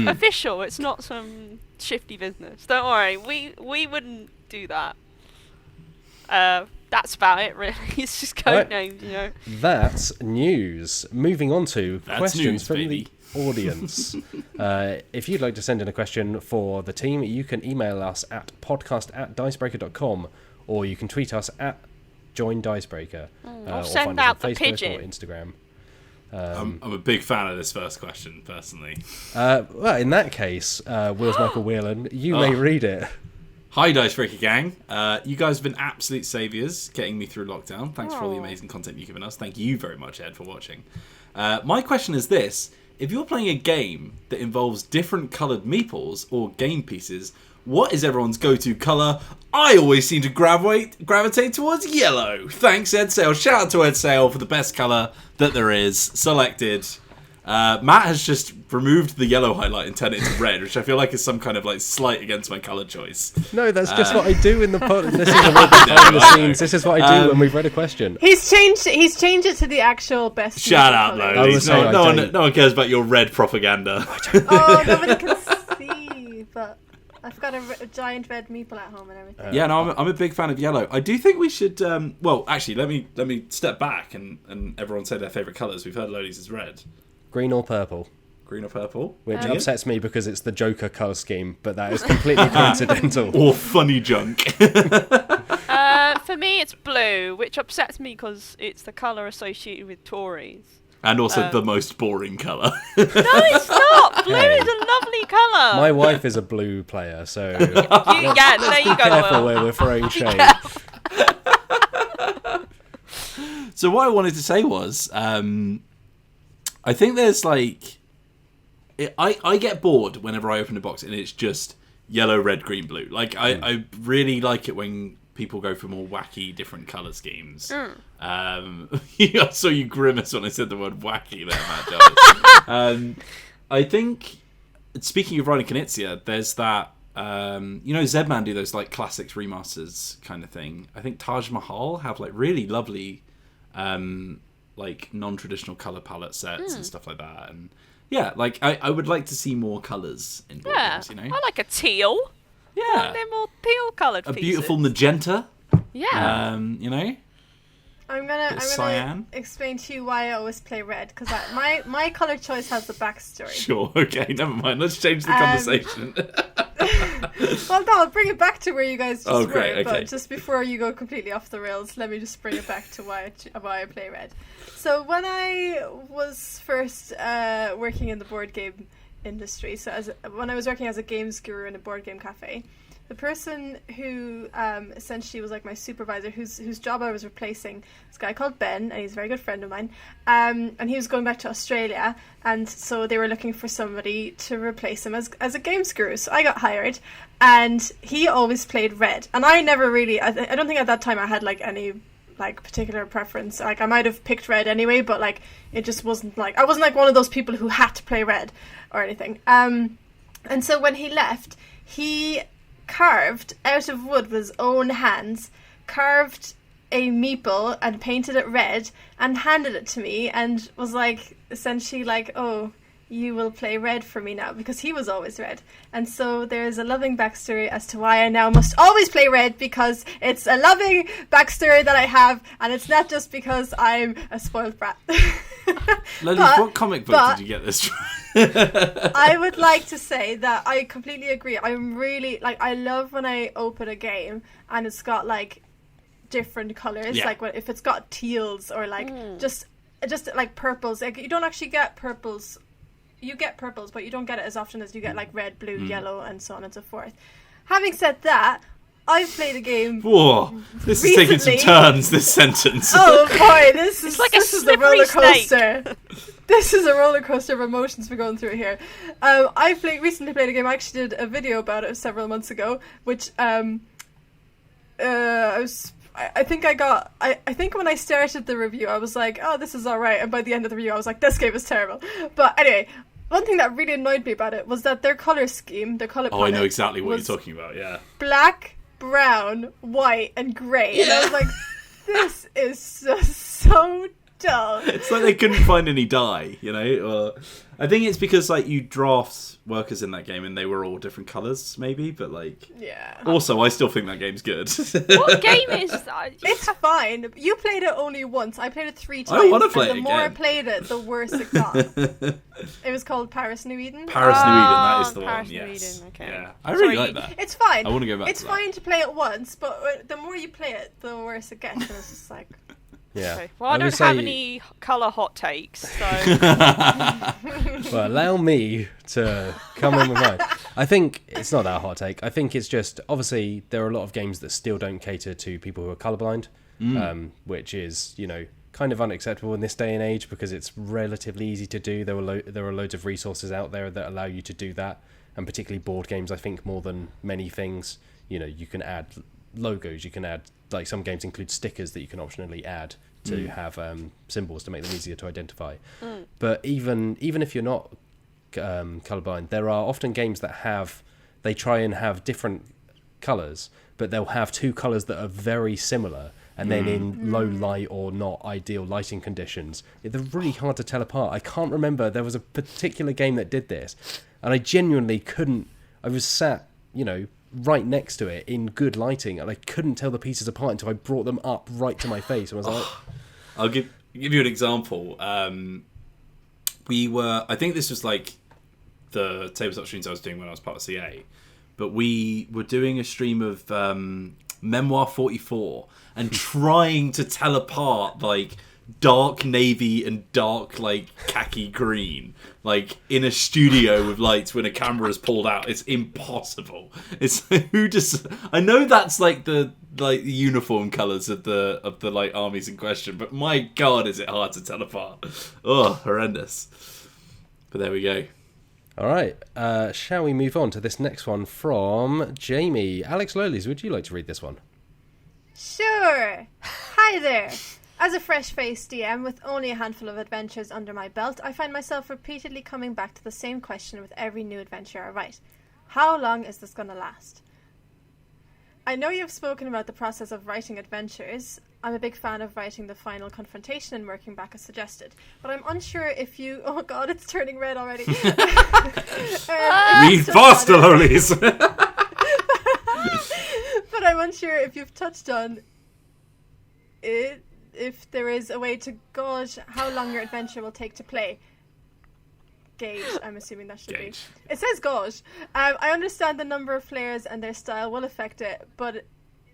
official. It's not some shifty business. Don't worry, we wouldn't do that. That's about it, really. It's just Codenames, you know. That's news. Moving on to questions news, from baby. the audience. If you'd like to send in a question for the team, you can email us at podcast@dicebreaker.com, or you can tweet us at joindicebreaker, Or or send find us out on the Facebook pigeon. or Instagram. I'm a big fan of this first question, personally. Well, in that case, Wills Michael Whelan, you may read it. Hi, Dicebreaker gang. You guys have been absolute saviours getting me through lockdown. Thanks for all the amazing content you've given us. Thank you very much, Ed, for watching. My question is this. If you're playing a game that involves different coloured meeples or game pieces, what is everyone's go-to colour? I always seem to gravitate towards yellow. Thanks, Ed Sale. Shout out to Ed Sale for the best colour that there is. Selected. Matt has just removed the yellow highlight and turned it into red, which I feel like is some kind of like slight against my colour choice. No, that's just what I do in the pod. This is a little bit behind the scenes. This is what I do when we've read a question. He's changed it to the actual best. Shut up, colour. Lolies. No one cares about your red propaganda. Oh, nobody can see, but I've got a giant red meeple at home and everything. Yeah, no, I'm a big fan of yellow. I do think we should. Well, actually, let me step back and everyone say their favourite colours. We've heard Lolies is red, Green or purple? green or purple, Which upsets me because it's the Joker colour scheme, but that is completely coincidental. or funny junk. For me, it's blue, which upsets me because it's the colour associated with Tories. And also the most boring colour. No, it's not. Blue is a lovely colour. My wife is a blue player, so Yeah, there you go. careful Will. where we're throwing shade. So what I wanted to say was, I think there's like, I get bored whenever I open a box and it's just yellow, red, green, blue. Like I really like it when people go for more wacky, different colour schemes. I saw you grimace when I said the word wacky there, Matt Jarvis. I think, speaking of Ryan Knizia, there's that, Zedman do those like classics remasters kind of thing. I think Taj Mahal have like really lovely like non-traditional colour palette sets and stuff like that. And yeah, like I would like to see more colours in board games, you know? I like a teal. Yeah. They're more teal coloured A pieces. beautiful magenta. Yeah. You know? I'm gonna cyan. explain to you why I always play red, because my color choice has a backstory. Sure, okay, never mind. Let's change the conversation. Well, no, I'll bring it back to where you guys just were. great, okay. But just before you go completely off the rails, let me just bring it back to why I play red. So when I was first working in the board game industry, when I was working as a games guru in a board game cafe, the person who essentially was like my supervisor, whose job I was replacing, this guy called Ben, and he's a very good friend of mine, and he was going back to Australia, and so they were looking for somebody to replace him as a games guru. So I got hired, and he always played red, and I never really, I don't think at that time I had like any like particular preference. Like I might have picked red anyway, but like it just wasn't like I wasn't like one of those people who had to play red or anything. And so when he left, he carved out of wood with his own hands, carved a meeple and painted it red and handed it to me and was like essentially like, oh, you will play red for me now, because he was always red. And so there's a loving backstory as to why I now must always play red, because it's a loving backstory that I have, and it's not just because I'm a spoiled brat. Lolies, what comic book did you get this from? I would like to say that I completely agree. I'm really, like, I love when I open a game and it's got, like, different colours. Yeah. Like, if it's got teals or, like, just like, purples. Like, you don't actually get purples. You get purples, but you don't get it as often as you get, like, red, blue, yellow, and so on and so forth. Having said that, I've played a game. Whoa, this is taking some turns, this sentence. Oh boy, this is like this a is a roller slippery coaster. This is a roller coaster of emotions we're going through here. I recently played a game. I actually did a video about it several months ago, which I think when I started the review, I was like, oh, this is alright, and by the end of the review, I was like, this game is terrible. But anyway, one thing that really annoyed me about it was that their colour scheme, their colour palette, I know exactly what you're talking about, yeah. black, brown, white, and grey. And I was like, this is just so dull. It's like they couldn't find any dye, you know? I think it's because, like, you draft workers in that game and they were all different colours, maybe, but, like... Yeah. Also, I still think that game's good. What game is that? It's fine. You played it only once. I played it 3 times. I want to play it and the more I again. played it, the worse it got. It was called Paris New Eden. Paris New Eden, that is the Paris one, New yes. Eden, okay. Yeah. I really like that. It's fine. I want to go back It's to that. fine to play it once, but the more you play it, the worse it gets. And it's just like... Yeah. Okay. Well, I would don't have say- any colour hot takes, so... Well, allow me to come in with mine. I think it's not that hot take. I think it's just, obviously, there are a lot of games that still don't cater to people who are colourblind, which is, you know, kind of unacceptable in this day and age because it's relatively easy to do. There are loads of resources out there that allow you to do that, and particularly board games, I think, more than many things. You know, you can add logos, you can add, like, some games include stickers that you can optionally add to have symbols to make them easier to identify. But even if you're not colourblind, there are often games that they try and have different colours, but they'll have 2 colours that are very similar, and then in low light or not ideal lighting conditions, they're really hard to tell apart. I can't remember, there was a particular game that did this, and I genuinely couldn't. I was sat, you know, right next to it in good lighting, and I couldn't tell the pieces apart until I brought them up right to my face, and I was like... I'll give you an example. I think this was like the tabletop streams I was doing when I was part of CA, but we were doing a stream of Memoir 44 and trying to tell apart, like, dark navy and dark, like, khaki green, like, in a studio with lights when a camera is pulled out. It's impossible. It's I know that's like the uniform colours of the like armies in question, but my god, is it hard to tell apart. Oh, horrendous. But there we go. All right, shall we move on to this next one from Jamie? Alex Lolies, would you like to read this one? Sure. Hi there. As a fresh-faced DM with only a handful of adventures under my belt, I find myself repeatedly coming back to the same question with every new adventure I write. How long is this going to last? I know you've spoken about the process of writing adventures. I'm a big fan of writing the final confrontation and working back as suggested. But I'm unsure if you... Oh god, it's turning red already. Read faster, Lolies! But I'm unsure if you've touched on it. If there is a way to gauge how long your adventure will take to play. Gauge, I'm assuming that should be. It says gauge. I understand the number of players and their style will affect it, but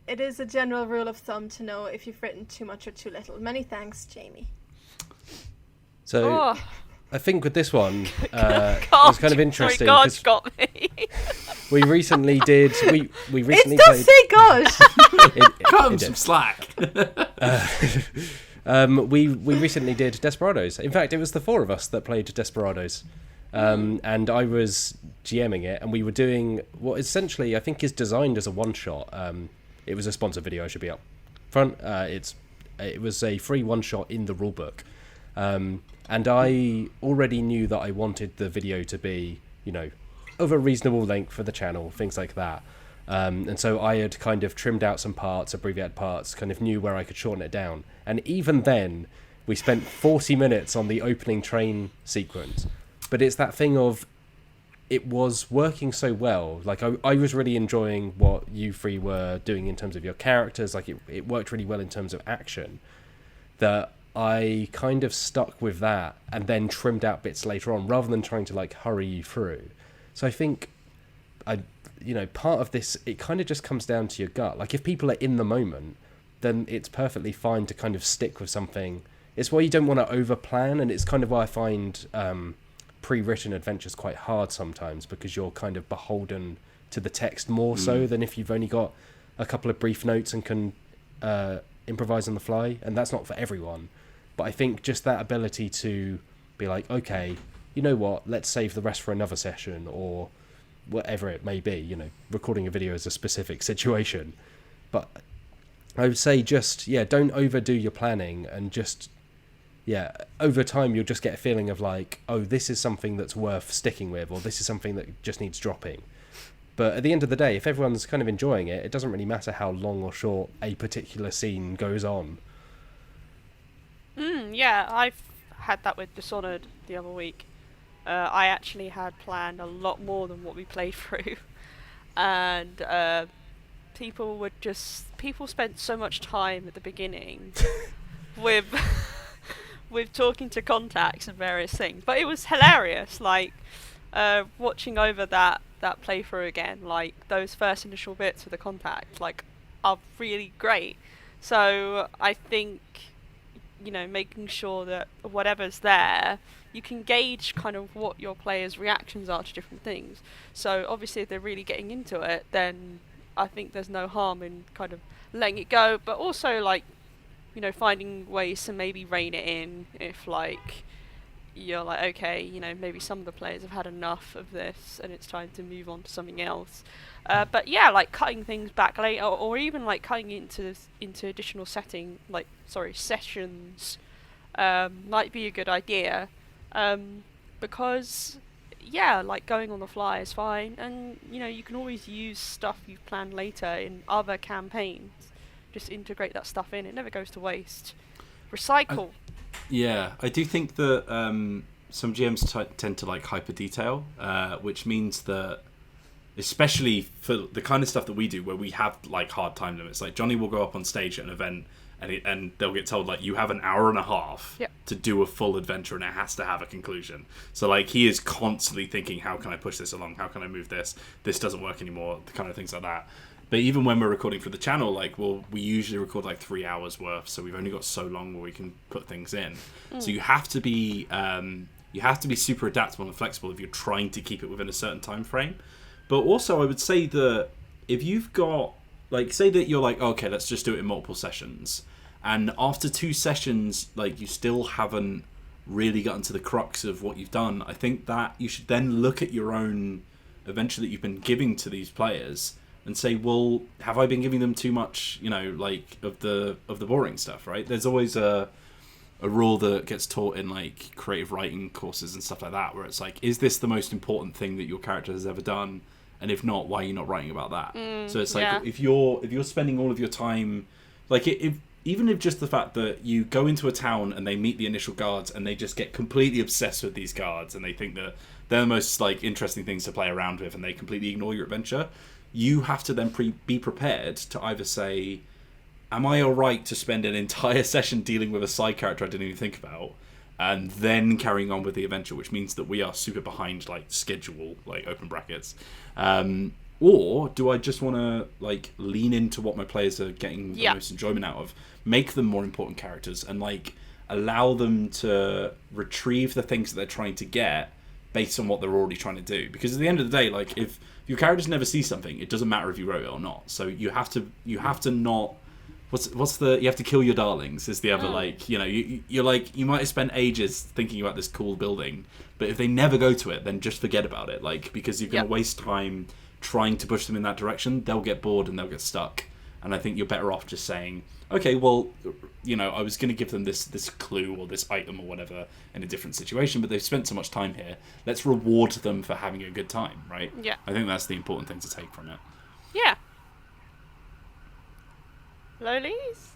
it is a general rule of thumb to know if you've written too much or too little. Many thanks, Jamie. So, I think with this one, it was kind of interesting. Sorry, God's got me. We recently did. We recently It does say gauge! Cut him some slack. We recently did Desperados. In fact, it was the 4 of us that played Desperados. And I was GMing it, and we were doing what essentially I think is designed as a one-shot. It was a sponsored video, I should be up front. It's it was a free one-shot in the rulebook. And I already knew that I wanted the video to be, of a reasonable length for the channel, things like that. And so I had kind of trimmed out some parts, abbreviated parts, kind of knew where I could shorten it down. And even then, we spent 40 minutes on the opening train sequence. But it's that thing of, it was working so well. Like, I was really enjoying what you three were doing in terms of your characters. Like, it worked really well in terms of action, that I kind of stuck with that and then trimmed out bits later on, rather than trying to, like, hurry you through. So I think, part of this, it kind of just comes down to your gut. Like, if people are in the moment, then it's perfectly fine to kind of stick with something. It's why you don't want to over-plan, and it's kind of why I find pre-written adventures quite hard sometimes, because you're kind of beholden to the text more so than if you've only got a couple of brief notes and can improvise on the fly, and that's not for everyone. But I think just that ability to be like, okay, you know what, let's save the rest for another session, or whatever it may be, recording a video is a specific situation. But I would say just, don't overdo your planning, and just, over time you'll just get a feeling of like, oh, this is something that's worth sticking with, or this is something that just needs dropping. But at the end of the day, if everyone's kind of enjoying it, it doesn't really matter how long or short a particular scene goes on. Yeah, I've had that with Dishonored the other week. I actually had planned a lot more than what we played through. And people spent so much time at the beginning with talking to contacts and various things. But it was hilarious, like watching over that playthrough again, like those first initial bits with the contact, like, are really great. So I think, making sure that whatever's there, you can gauge kind of what your players' reactions are to different things. So obviously if they're really getting into it, then I think there's no harm in kind of letting it go, but also, like, finding ways to maybe rein it in if, like, you're like, okay, maybe some of the players have had enough of this and it's time to move on to something else. But yeah, like cutting things back later, or even like cutting into additional sessions might be a good idea, because like going on the fly is fine, and you can always use stuff you've planned later in other campaigns. Just integrate that stuff in; it never goes to waste. Recycle. I do think that some GMs tend to like hyper detail, which means that, especially for the kind of stuff that we do, where we have like hard time limits. Like Johnny will go up on stage at an event, and they'll get told like, you have an hour and a half to do a full adventure, and it has to have a conclusion. So like he is constantly thinking, how can I push this along? How can I move this? This doesn't work anymore. The kind of things like that. But even when we're recording for the channel, like, we usually record like 3 hours worth, so we've only got so long where we can put things in. So you have to be super adaptable and flexible if you're trying to keep it within a certain time frame. But also, I would say that if you've got, like, say that you're like, okay, let's just do it in multiple sessions, and after 2 sessions, like, you still haven't really gotten to the crux of what you've done, I think that you should then look at your own adventure that you've been giving to these players and say, well, have I been giving them too much, like, of the boring stuff, right? There's always a rule that gets taught in, like, creative writing courses and stuff like that, where it's like, is this the most important thing that your character has ever done? And if not, why are you not writing about that? So it's like, if you're spending all of your time, like, even if just the fact that you go into a town and they meet the initial guards and they just get completely obsessed with these guards and they think that they're the most, like, interesting things to play around with, and they completely ignore your adventure, you have to then be prepared to either say, am I alright to spend an entire session dealing with a side character I didn't even think about, and then carrying on with the adventure, which means that we are super behind, like, schedule, like, open brackets, or do I just want to, like, lean into what my players are getting the most enjoyment out of, make them more important characters, and, like, allow them to retrieve the things that they're trying to get based on what they're already trying to do. Because at the end of the day, like, if your characters never see something, it doesn't matter if you wrote it or not. So you have to not, you have to kill your darlings is the other, like, you're like, you might have spent ages thinking about this cool building, but if they never go to it, then just forget about it, like, because you're going to waste time trying to push them in that direction. They'll get bored and they'll get stuck. And I think you're better off just saying, okay, well, I was going to give them this clue or this item or whatever in a different situation, but they've spent so much time here. Let's reward them for having a good time, right? Yeah. I think that's the important thing to take from it. Yeah. Lolies?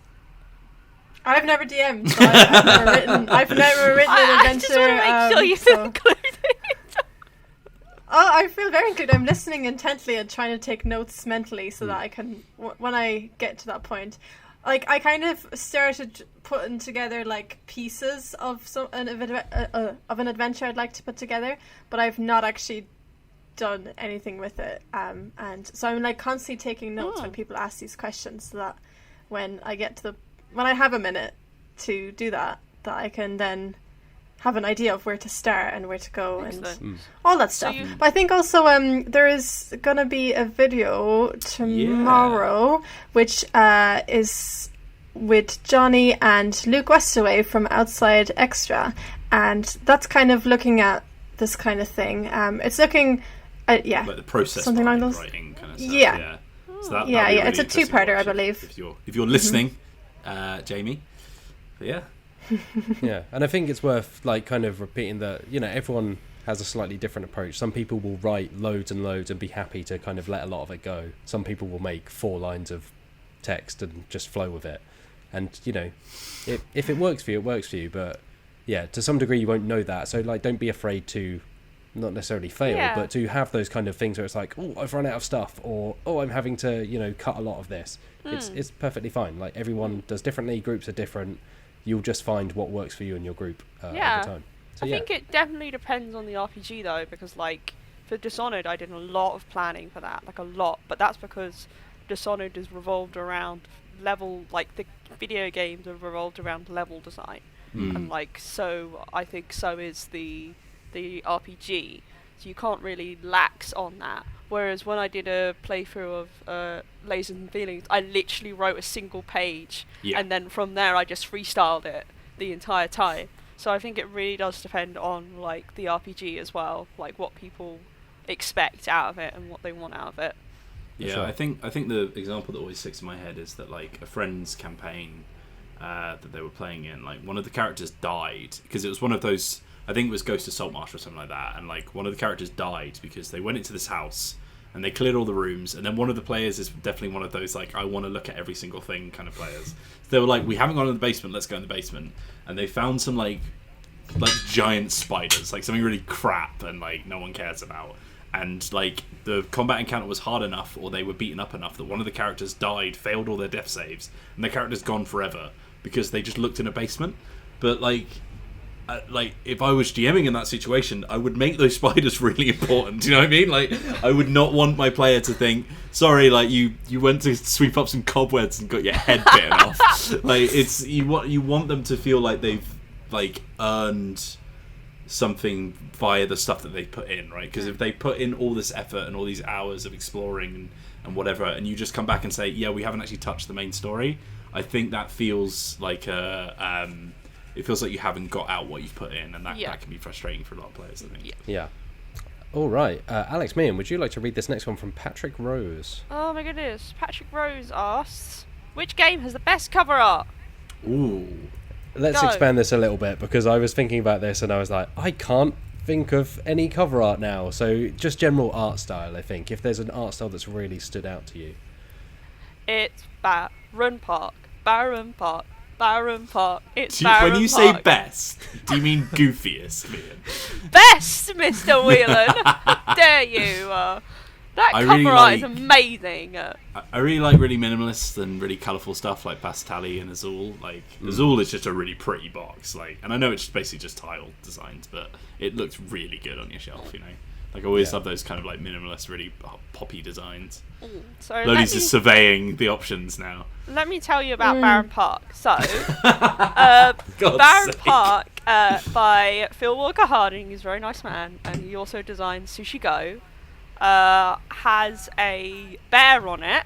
I've never DM'd, so I've never written an adventure. I just want to make sure you so... included. Oh, I feel very included. I'm listening intently and trying to take notes mentally so that I can, when I get to that point, like I kind of started putting together like pieces of an adventure I'd like to put together, but I've not actually done anything with it. And so I'm like constantly taking notes when people ask these questions, so that when I have a minute to do that I can then have an idea of where to start and where to go. Excellent. And all that stuff. But I think also there is gonna be a video tomorrow, which is with Johnny and Luke Westaway from Outside Extra, and that's kind of looking at this kind of thing. It's looking at like the process, something along those. Writing kind of stuff. Yeah. So that'll be It's a interesting two-parter, I to watch believe. if you're listening, Jamie. But yeah. Yeah, and I think it's worth like kind of repeating that everyone has a slightly different approach. Some people will write loads and loads and be happy to kind of let a lot of it go. Some people will make 4 lines of text and just flow with it. And if it works for you, it works for you. But yeah, to some degree you won't know that. So like, don't be afraid to not necessarily fail, but to have those kind of things where it's like, oh, I've run out of stuff, or oh, I'm having to cut a lot of this. It's perfectly fine. Like everyone does differently. Groups are different. You'll just find what works for you and your group over time. So, I think it definitely depends on the RPG though, because like for Dishonored I did a lot of planning for that, like a lot, but that's because Dishonored is revolved around level, like the video games are revolved around level design, and like so I think so is the RPG, so you can't really lax on that. Whereas when I did a playthrough of Lasers and Feelings, I literally wrote a single page, and then from there I just freestyled it the entire time. So I think it really does depend on like the RPG as well, like what people expect out of it and what they want out of it. Yeah, sure. I think the example that always sticks in my head is that like a friend's campaign that they were playing in, like one of the characters died because it was one of those. I think it was Ghost of Saltmarsh or something like that, and like one of the characters died because they went into this house and they cleared all the rooms, and then one of the players is definitely one of those like I want to look at every single thing kind of players. So they were like, we haven't gone in the basement, let's go in the basement, and they found some like giant spiders, like something really crap and like no one cares about, and like the combat encounter was hard enough, or they were beaten up enough that one of the characters died, failed all their death saves, and the character's gone forever because they just looked in a basement. But like if I was GMing in that situation, I would make those spiders really important. Do you know what I mean? Like, I would not want my player to think, sorry, like you went to sweep up some cobwebs and got your head bitten off. Like, it's you want them to feel like they've like earned something via the stuff that they put in, right? Because if they put in all this effort and all these hours of exploring and whatever, and you just come back and say, yeah, we haven't actually touched the main story, I think that feels like it feels like you haven't got out what you've put in, and that can be frustrating for a lot of players, I think. Yeah. All right. Alex Meehan, would you like to read this next one from Patrick Rose? Oh my goodness. Patrick Rose asks, which game has the best cover art? Ooh. Let's expand this a little bit, because I was thinking about this and I was like, I can't think of any cover art now. So just general art style, I think. If there's an art style that's really stood out to you. It's Barron Park. Barron Park. Barron Park. It's When Barron you Park. say best, do you mean goofiest, Meehan? Best, Mr. Whelan! Dare you? That I cover really art is like- amazing. I really like really minimalist and really colourful stuff like Pastali and Azul. Like Azul is just a really pretty box. Like, and I know it's basically just tile designs, but it looks really good on your shelf. You know, like I always love those kind of like minimalist, really poppy designs. So Lolies is surveying the options now. let me tell you about Barron Park. So, God's Barron sake. Park by Phil Walker Harding. He's a very nice man, and he also designed Sushi Go. Has a bear on it,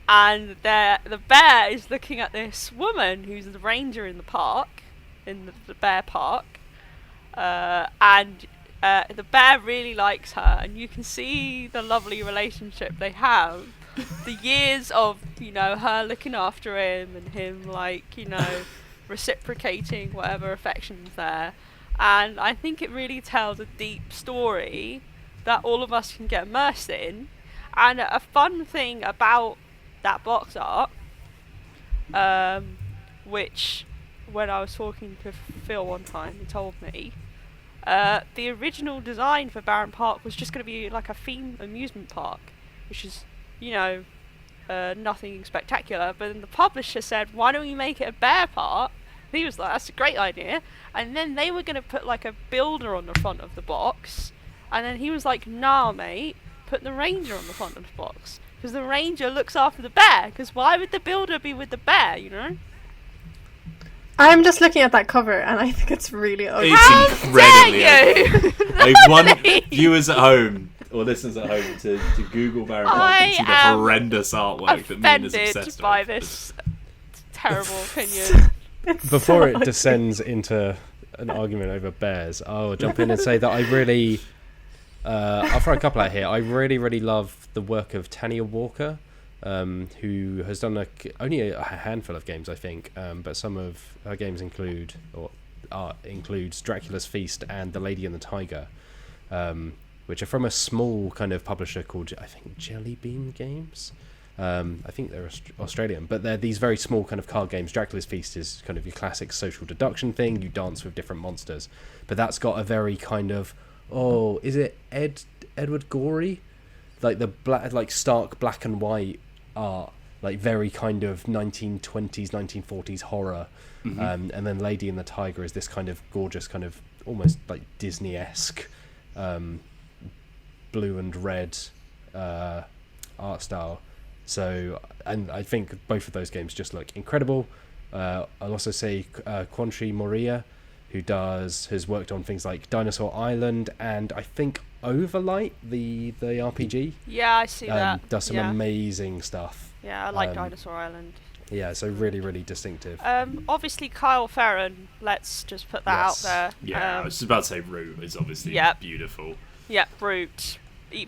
and the bear is looking at this woman who's the ranger in the park, in the bear park, and the bear really likes her, and you can see the lovely relationship they have. the years of, her looking after him and him, reciprocating whatever affection's there. And I think it really tells a deep story that all of us can get immersed in. And a fun thing about that box art, which when I was talking to Phil one time, he told me, the original design for Barron Park was just going to be like a theme amusement park, which is, nothing spectacular. But then the publisher said, why don't we make it a bear park? And he was like, that's a great idea. And then they were going to put like a builder on the front of the box. And then he was like, nah, mate, put the ranger on the front of the box. Because the ranger looks after the bear. Because why would the builder be with the bear, I'm just looking at that cover, and I think it's really ugly. It's incredibly ugly. How I want viewers at home or listeners at home to Google Barron Park and see the horrendous artwork that Meehan is obsessed offended by with. this terrible opinion. Before it descends into an argument over bears, I'll jump in and say that I really, I'll throw a couple out here. I really, really love the work of Tanya Walker, who has done only a handful of games, I think, but some of her games includes Dracula's Feast and The Lady and the Tiger, which are from a small kind of publisher called, I think, Jelly Bean Games. I think they're Australian, but they're these very small kind of card games. Dracula's Feast is kind of your classic social deduction thing. You dance with different monsters, but that's got a very kind of, is it Edward Gorey? Like the stark black and white art, like very kind of 1920s, 1940s horror. And then Lady and the Tiger is this kind of gorgeous, kind of almost like Disney-esque blue and red art style. So, and I think both of those games just look incredible. I'll also say Quantry Moria, who has worked on things like Dinosaur Island and I think Overlight, the RPG. Yeah, I see that. Does some amazing stuff. Yeah, I like Dinosaur Island. Yeah, so really, really distinctive. Obviously, Kyle Ferron, let's just put that out there. Yeah, I was just about to say Root is obviously beautiful. Yeah, Root.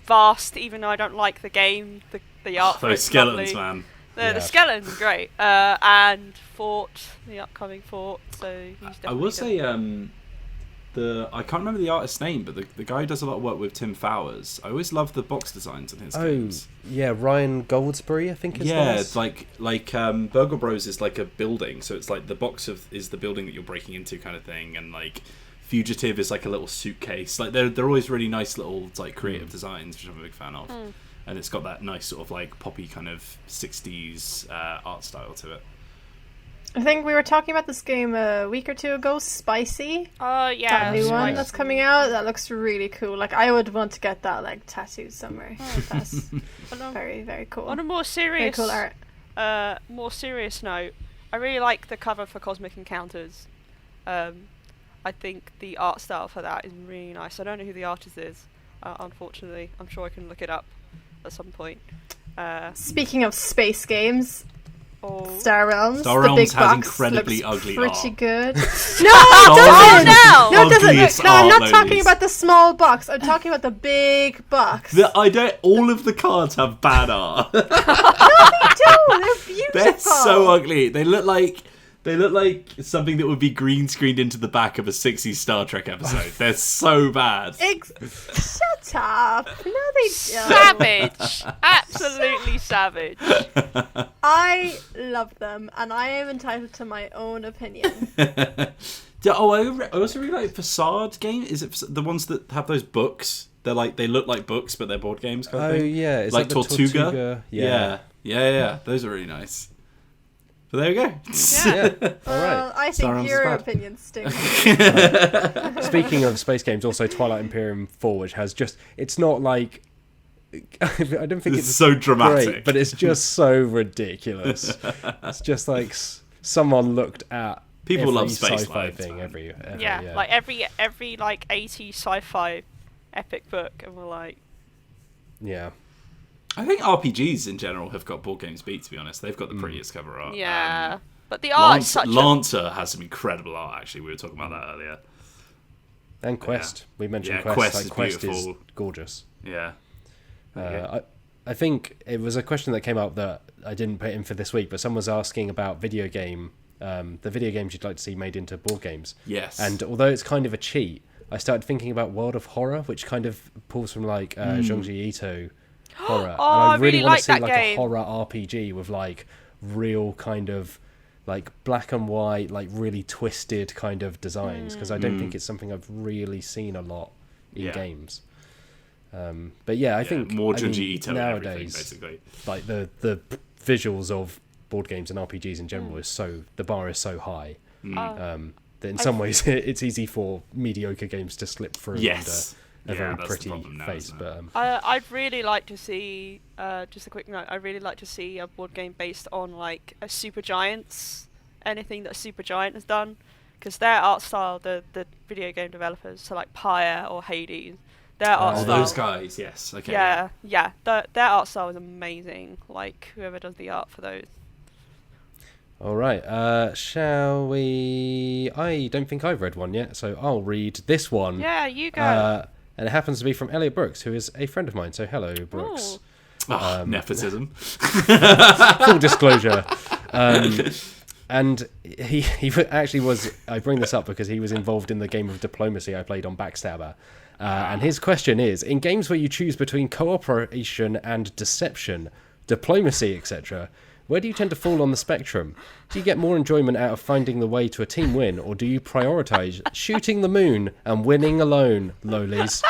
Vast, even though I don't like the game, the art for those it's skeletons, lovely. man. The skeletons are great. And Fort, the upcoming Fort, so he's definitely I will say, I can't remember the artist's name, but the guy who does a lot of work with Tim Fowers. I always love the box designs in his games. Yeah, Ryan Goldsberry, I think his name is. like Burgle Bros is like a building, so it's like the box is the building that you're breaking into kind of thing, and like Fugitive is like a little suitcase. Like they're always really nice little like creative designs, which I'm a big fan of. And it's got that nice sort of like poppy kind of 60s art style to it. I think we were talking about this game a week or two ago, Spicy. Oh, yeah. That new one that's coming out. That looks really cool. Like, I would want to get that, like, tattooed somewhere. That's very, very cool. On a more serious, very cool art. More serious note, I really like the cover for Cosmic Encounters. I think the art style for that is really nice. I don't know who the artist is, unfortunately. I'm sure I can look it up at some point. Speaking of space games, Star Realms. Star the Realms big has box incredibly looks ugly pretty art. good. No, it Oh, doesn't. no! No, it doesn't. Ugliest No, I'm art, not talking Lolies. about the small box. I'm talking about the big box. All of the cards have bad art. No, they do. They're beautiful. They're so ugly. They look like something that would be green screened into the back of a 60s Star Trek episode. They're so bad. Shut up. No, they don't. Savage. Absolutely savage. I love them, and I am entitled to my own opinion. I also really like Facade game. Is it the ones that have those books? They look like books, but they're board games kind of thing. Yeah, it's like the Tortuga. Yeah. Yeah. Those are really nice. But there we go. Yeah. All right. I Star think Realms your is bad. opinion stinks. Speaking of space games, also Twilight Imperium 4, which has it's not like, I don't think it's so dramatic, great, but it's just so ridiculous. It's just like someone looked at People every love space sci-fi lives, thing man. every Like every like 80s sci-fi epic book, and we're like, yeah. I think RPGs in general have got board games beat, to be honest. They've got the prettiest cover art. yeah. But the art is such Lancer has some incredible art, actually. We were talking about that earlier. And Quest. We mentioned Yeah, Quest. Quest is Quest is beautiful. gorgeous. Yeah. I think it was a question that came up that I didn't put in for this week, but someone was asking about the video games you'd like to see made into board games. Yes. And although it's kind of a cheat, I started thinking about World of Horror, which kind of pulls from like Junji Ito horror. Oh, and I really want like to see that like game. a horror RPG with like real kind of like black and white, like really twisted kind of designs, because I don't think it's something I've really seen a lot in games. But yeah, I think more Junji Ito nowadays, basically. like the visuals of board games and RPGs in general is the bar is so high that in some ways it's easy for mediocre games to slip through a very pretty face. But I'd really like to see, just a quick note, I'd really like to see a board game based on like a Super Giants, anything that Super Giant has done, because their art style, the video game developers, so like Pyre or Hades, their art style. Those guys, yes. Okay. Yeah. Their art style is amazing. Like whoever does the art for those. all right, shall we? I don't think I've read one yet, so I'll read this one. Yeah, you go. And it happens to be from Elliot Brooks, who is a friend of mine. So hello, Brooks. Nepotism. Full disclosure. And he actually was. I bring this up because he was involved in the game of diplomacy I played on Backstabber. And his question is: in games where you choose between cooperation and deception, diplomacy, etc., where do you tend to fall on the spectrum? Do you get more enjoyment out of finding the way to a team win, or do you prioritise shooting the moon and winning alone, Lolies?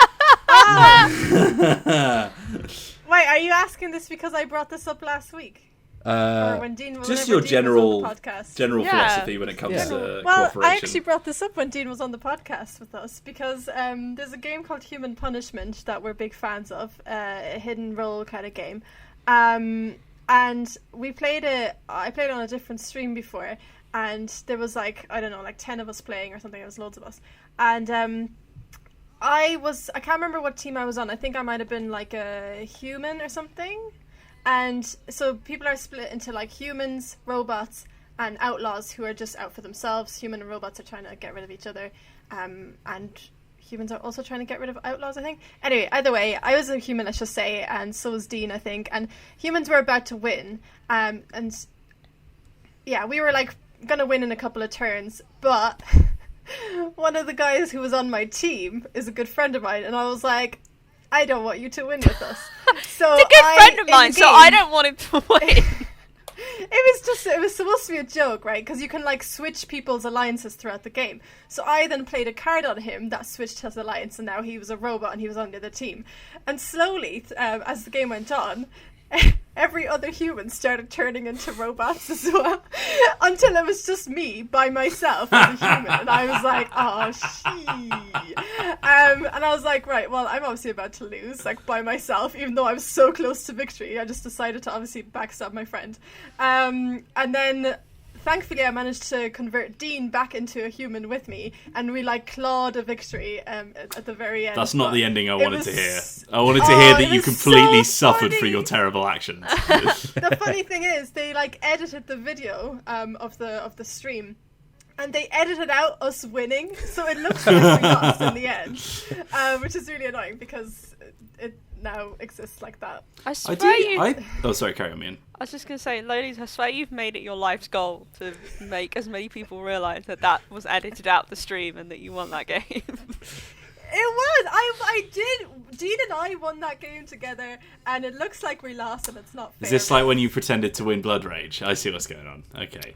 Wait, are you asking this because I brought this up last week? Or when Dean, Just your Dean general was on the podcast? philosophy when it comes to Well, cooperation. I actually brought this up when Dean was on the podcast with us because there's a game called Human Punishment that we're big fans of, a hidden role kind of game. And we played it. I played it on a different stream before, and there was like 10 of us playing or something. It was loads of us, and I can't remember what team I was on. I think I might have been like a human or something. And so people are split into like humans, robots, and outlaws who are just out for themselves. Human and robots are trying to get rid of each other, and humans are also trying to get rid of outlaws, I think. Anyway, either way, I was a human, let's just say, and so was Dean, I think. And humans were about to win. And yeah, we were like going to win in a couple of turns. But one of the guys who was on my team is a good friend of mine. And I was like, I don't want you to win with us. So It's a good friend of mine, so I don't want him to win. It was supposed to be a joke, right? Because you can like switch people's alliances throughout the game. So I then played a card on him that switched his alliance, and now he was a robot and he was on the other team. And slowly, as the game went on, every other human started turning into robots as well, until it was just me by myself as a human, and I was like, oh shit. And I was like, right, well, I'm obviously about to lose, like by myself, even though I was so close to victory. I just decided to obviously backstab my friend, and then thankfully I managed to convert Dean back into a human with me, and we like clawed a victory at the very end. That's not the ending I wanted to hear. I I wanted to hear that you completely suffered for your terrible actions. The funny thing is, they like edited the video of the stream, and they edited out us winning, so it looks like we lost in the end, which is really annoying because it now exists like that. I swear Oh, sorry, carry on, Meehan. I was just going to say, Lolies, I swear you've made it your life's goal to make as many people realise that was edited out the stream and that you won that game. It was. I did. Dean and I won that game together, and it looks like we lost, and it's not fair. Is this like when you pretended to win Blood Rage? I see what's going on. Okay.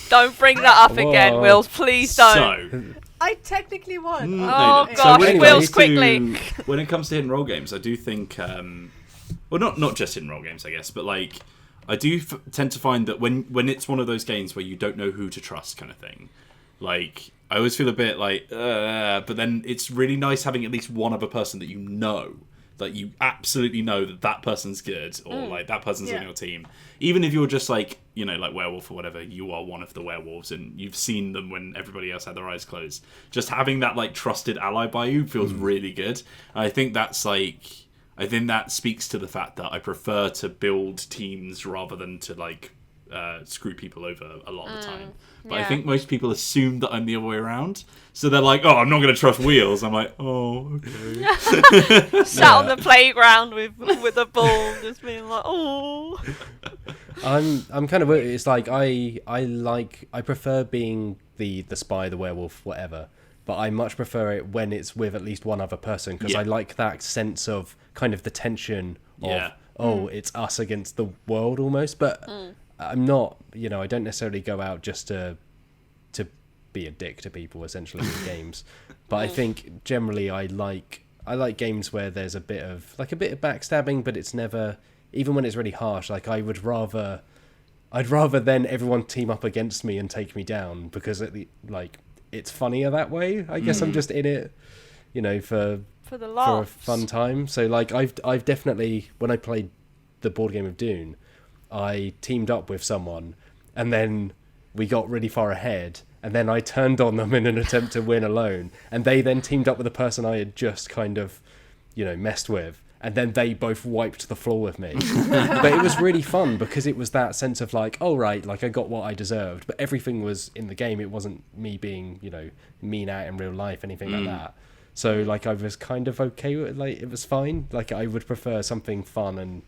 Don't bring that up again, Whoa. Wills. Please don't. So, I technically won. Oh, no. gosh, when it Wills, comes to- quickly. When it comes to hidden role games, I do think, well, not just hidden role games, I guess, but like, I do tend to find that when it's one of those games where you don't know who to trust, kind of thing, like, I always feel a bit like, but then it's really nice having at least one other person that you know. Like, you absolutely know that person's good, or like that person's on your team. Even if you're just like, you know, like werewolf or whatever, you are one of the werewolves and you've seen them when everybody else had their eyes closed. Just having that like trusted ally by you feels really good. And I think that's like, I think that speaks to the fact that I prefer to build teams rather than to like screw people over a lot of the time. But I yeah. think most people assume that I'm the other way around. So they're like, oh, I'm not going to trust wheels. I'm like, oh, okay. Sat on the playground with a ball, just being like, oh. I'm kind of, it's like I prefer being the spy, the werewolf, whatever, but I much prefer it when it's with at least one other person, because I like that sense of kind of the tension of it's us against the world almost. But I'm not, I don't necessarily go out just to be a dick to people essentially in games. But I think generally I like games where there's a bit of backstabbing, but it's never, even when it's really harsh, like I'd rather then everyone team up against me and take me down, because it's funnier that way. I guess I'm just in it, for the laughs. For a fun time. So like I've definitely, when I played the board game of Dune, I teamed up with someone and then we got really far ahead, and then I turned on them in an attempt to win alone, and they then teamed up with the person I had just kind of messed with, and then they both wiped the floor with me. But it was really fun because it was that sense of like, oh right, like I got what I deserved, but everything was in the game. It wasn't me being mean out in real life, anything like that. So like I was kind of okay with it. Like it was fine. Like I would prefer something fun and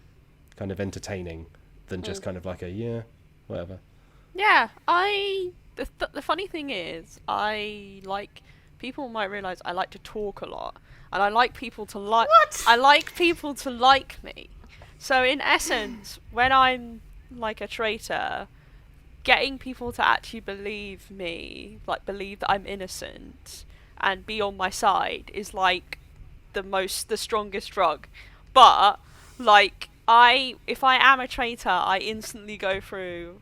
kind of entertaining than just kind of like whatever. Yeah, the funny thing is, I like, people might realise I like to talk a lot, and I like people to like. What? I like people to like me. So in essence, when I'm like a traitor, getting people to actually believe me, like believe that I'm innocent and be on my side, is like the strongest drug. But like if I am a traitor, I instantly go through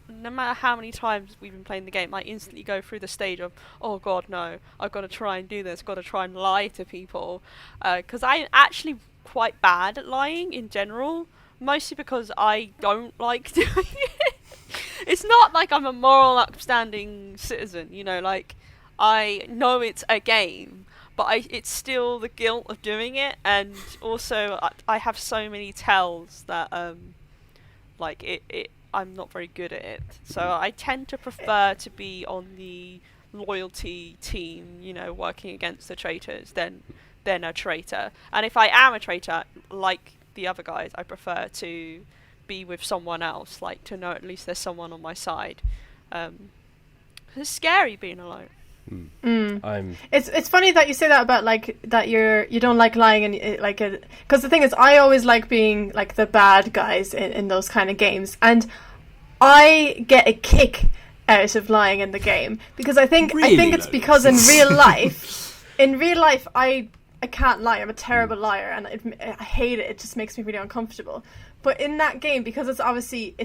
no matter how many times we've been playing the game, I instantly go through the stage of, oh god, no, I've got to try and do this, got to try and lie to people, because I'm actually quite bad at lying in general, mostly because I don't like doing it. It's not like I'm a moral, upstanding citizen, like I know it's a game, but it's still the guilt of doing it, and also I have so many tells that I'm not very good at it. So I tend to prefer to be on the loyalty team, working against the traitors, than a traitor. And if I am a traitor, like the other guys, I prefer to be with someone else, like to know at least there's someone on my side. It's scary being alone. It's funny that you say that about like that you don't like lying, and like because the thing is, I always like being like the bad guys in those kind of games, and I get a kick out of lying in the game, because I think it's because in real life I can't lie. I'm a terrible liar, and I hate it. It just makes me really uncomfortable. But in that game, because it's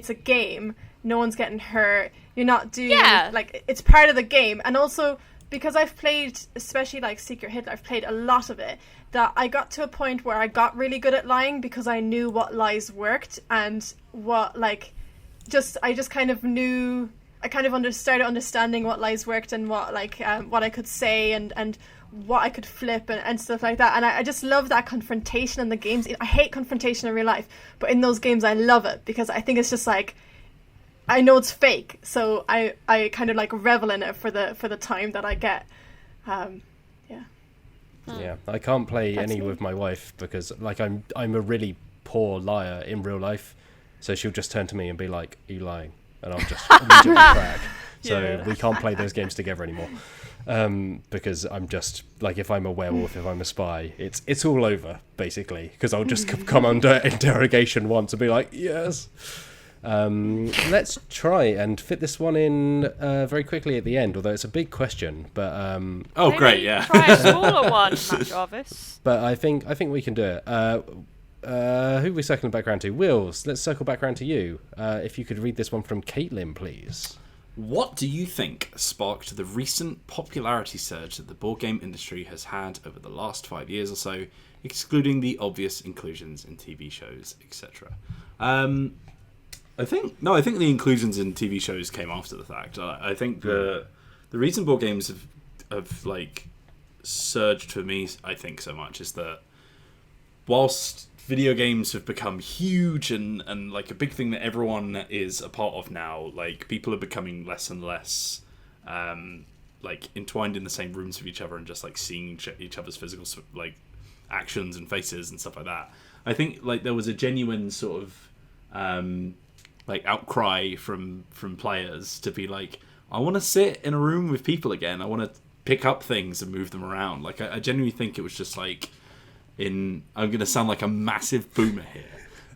a game, no one's getting hurt. You're not doing like, it's part of the game, and also because I've played, especially like Secret Hitler, I've played a lot of it, that I got to a point where I got really good at lying because I knew what lies worked, and what I just kind of knew. I kind of started understanding what lies worked, and what what I could say, and what I could flip, and stuff like that. And I just love that confrontation in the games. I hate confrontation in real life, but in those games I love it, because I think it's just like, I know it's fake, so I kind of like revel in it for the time that I get. Yeah, I can't play any with my wife, because like I'm a really poor liar in real life, so she'll just turn to me and be like, "Are you lying?" And I'll just immediately crack. So we can't play those games together anymore, because I'm just like, if I'm a werewolf, if I'm a spy, it's all over basically, because I'll just come under interrogation once and be like, yes. Let's try and fit this one in very quickly at the end, although it's a big question. But maybe great, yeah. Try a smaller one, Matt Jarvis. But I think we can do it. Who are we circling back around to? Wills, let's circle back around to you. If you could read this one from Caitlin, please. What do you think sparked the recent popularity surge that the board game industry has had over the last 5 years or so, excluding the obvious inclusions in TV shows, etc.? I think the inclusions in TV shows came after the fact. I think the reason board games have like surged for me, I think, so much is that whilst video games have become huge and like a big thing that everyone is a part of now, like people are becoming less and less like entwined in the same rooms with each other and just like seeing each other's physical like actions and faces and stuff like that. I think like there was a genuine sort of like outcry from players to be like, I want to sit in a room with people again. I want to pick up things and move them around. Like I genuinely think it was just like I'm going to sound like a massive boomer here,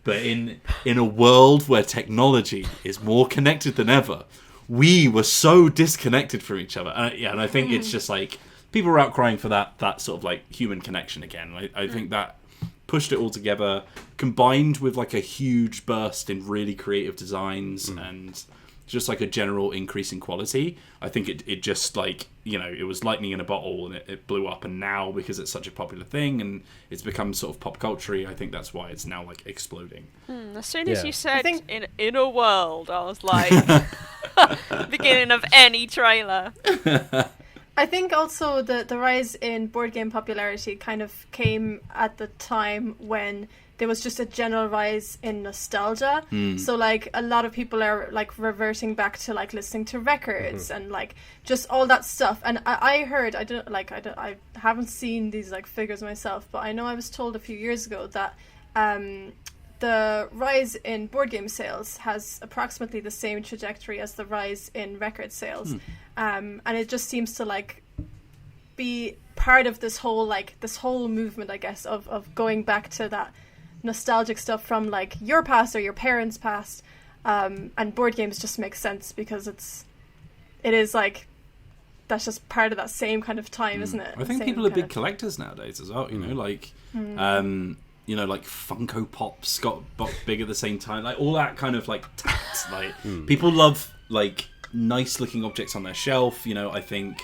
but in a world where technology is more connected than ever, we were so disconnected from each other. And I think it's just like people were outcrying for that sort of like human connection again. I think that pushed it all together, combined with like a huge burst in really creative designs and just like a general increase in quality. I think it just like, you know, it was lightning in a bottle and it blew up. And now, because it's such a popular thing and it's become sort of pop culture-y, I think that's why it's now like exploding. As soon as you said in a world, I was like, beginning of any trailer. I think also the rise in board game popularity kind of came at the time when there was just a general rise in nostalgia. So like a lot of people are like reverting back to like listening to records and like just all that stuff. And I heard, I haven't seen these like figures myself, but I know I was told a few years ago that the rise in board game sales has approximately the same trajectory as the rise in record sales. And it just seems to like be part of this whole movement, I guess, of going back to that nostalgic stuff from like your past or your parents' past. And board games just make sense because it is like, that's just part of that same kind of time, isn't it? I think people are big collectors nowadays as well, you know, like you know, like Funko Pops got big at the same time, like all that kind of like tats. Like people love like nice looking objects on their shelf. You know, I think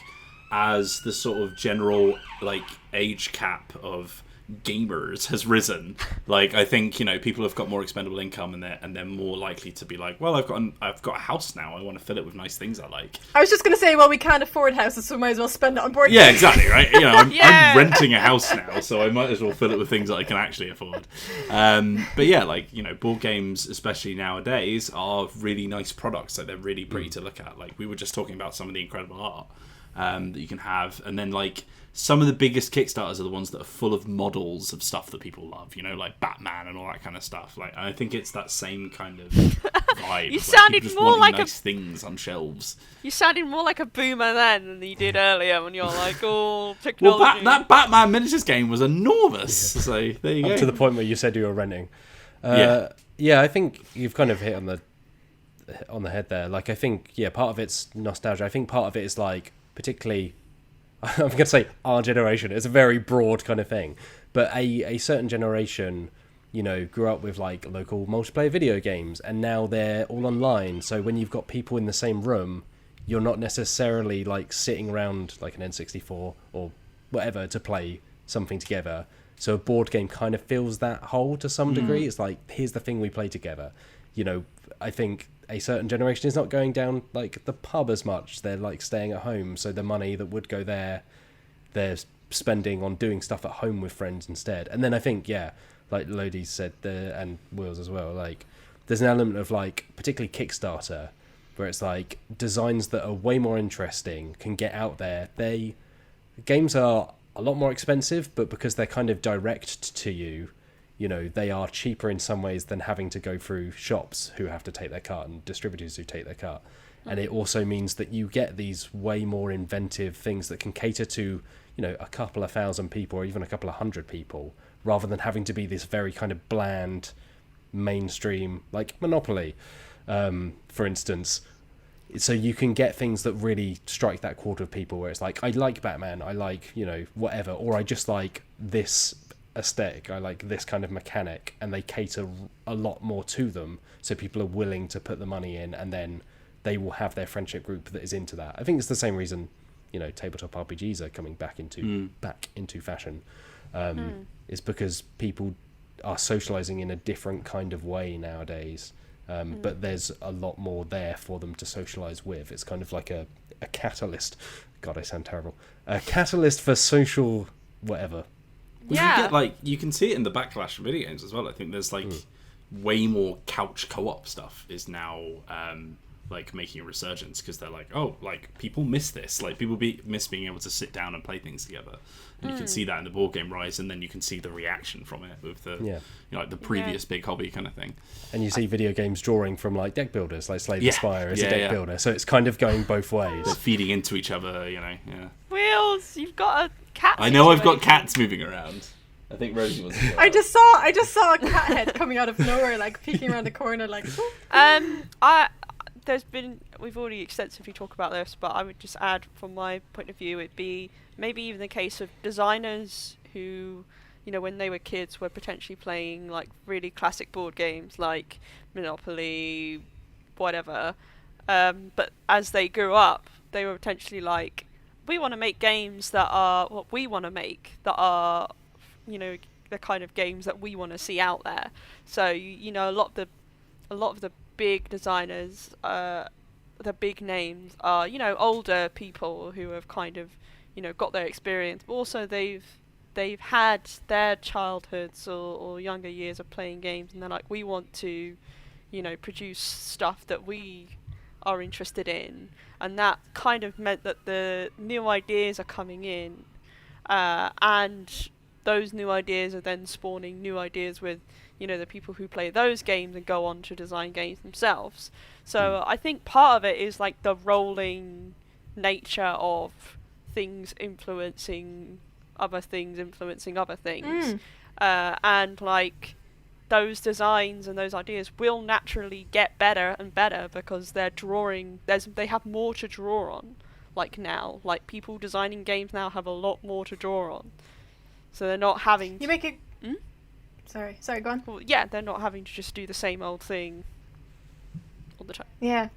as the sort of general like age cap of gamers has risen, like I think, you know, people have got more expendable income and they're more likely to be like, well, I've got a house now, I want to fill it with nice things I like. I was just going to say, well, we can't afford houses, so we might as well spend it on board games. Yeah, exactly, right? You know, I'm renting a house now, so I might as well fill it with things that I can actually afford. But yeah, like, you know, board games, especially nowadays, are really nice products. Like, they're really pretty to look at. Like, we were just talking about some of the incredible art that you can have, and then like some of the biggest Kickstarters are the ones that are full of models of stuff that people love, you know, like Batman and all that kind of stuff. Like, I think it's that same kind of vibe. You sounded more like nice things on shelves. You sounded more like a boomer then than you did earlier when you're like, oh, technology. Well, that Batman miniatures game was enormous. So there you go. Up to the point where you said you were renting. Yeah, I think you've kind of hit on the head there. Like, I think, yeah, part of it's nostalgia. I think part of it is like, particularly, I'm going to say our generation. It's a very broad kind of thing. But a certain generation, you know, grew up with like local multiplayer video games, and now they're all online. So when you've got people in the same room, you're not necessarily like sitting around like an N64 or whatever to play something together. So a board game kind of fills that hole to some degree. It's like, here's the thing we play together. You know, I think a certain generation is not going down like the pub as much. They're like staying at home, so the money that would go there, they're spending on doing stuff at home with friends instead. And then I think, yeah, like Lolies said, and Wills as well, like there's an element of like, particularly Kickstarter, where it's like designs that are way more interesting can get out there. Games are a lot more expensive, but because they're kind of direct to you, you know, they are cheaper in some ways than having to go through shops who have to take their cut and distributors who take their cut. And it also means that you get these way more inventive things that can cater to, you know, a couple of thousand people or even a couple of hundred people, rather than having to be this very kind of bland mainstream, like Monopoly, for instance. So you can get things that really strike that quarter of people, where it's like, I like Batman, I like, you know, whatever, or I just like this aesthetic, I like this kind of mechanic, and they cater a lot more to them, so people are willing to put the money in, and then they will have their friendship group that is into that. I think it's the same reason, you know, tabletop RPGs are coming back into fashion. It's because people are socializing in a different kind of way nowadays, but there's a lot more there for them to socialize with. It's kind of like a catalyst. God, I sound terrible. A catalyst for social whatever. You Yeah. get, like, you can see it in the backlash of video games as well. I think there's like way more couch co-op stuff is now like making a resurgence, because they're like, oh, like people miss this, like people miss being able to sit down and play things together, and you can see that in the board game Rise, and then you can see the reaction from it with the you know, like the previous big hobby kind of thing. And you see video games drawing from like deck builders, like Slay the Spire as a deck builder, so it's kind of going both ways. They're feeding into each other, you know. Wheels, you've got a cat. I know I've got situation. Cats moving around. I think Rosie was. I just saw a cat head coming out of nowhere, like peeking around the corner, like. We've already extensively talked about this, but I would just add, from my point of view, it'd be maybe even the case of designers who, you know, when they were kids were potentially playing like really classic board games like Monopoly, whatever, but as they grew up, they were potentially like, we want to make games that are what we want to make, that are, you know, the kind of games that we want to see out there. So you know, a lot of the big designers, the big names are, you know, older people who have kind of, you know, got their experience, but also they've had their childhoods or younger years of playing games, and they're like, we want to, you know, produce stuff that we are interested in. And that kind of meant that the new ideas are coming in, and those new ideas are then spawning new ideas with, you know, the people who play those games and go on to design games themselves. So I think part of it is like the rolling nature of things influencing other things, and like those designs and those ideas will naturally get better and better because they're drawing. They have more to draw on. Like now, like people designing games now have a lot more to draw on. So they're not having. You make it. Sorry, go on. Well, yeah, they're not having to just do the same old thing all the time. Yeah,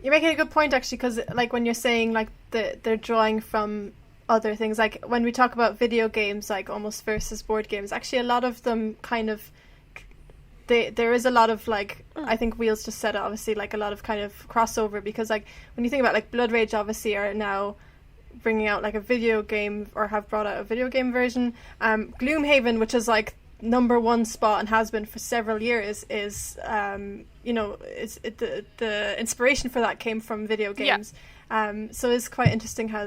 you're making a good point actually, because like when you're saying like they're drawing from other things, like when we talk about video games, like almost versus board games, actually a lot of them kind of. There is a lot of like I think Wheels just said it, obviously, like a lot of kind of crossover, because like when you think about like Blood Rage obviously are now bringing out like a video game, or have brought out a video game version. Gloomhaven, which is like #1 spot and has been for several years, is you know, the inspiration for that came from video games. So it's quite interesting how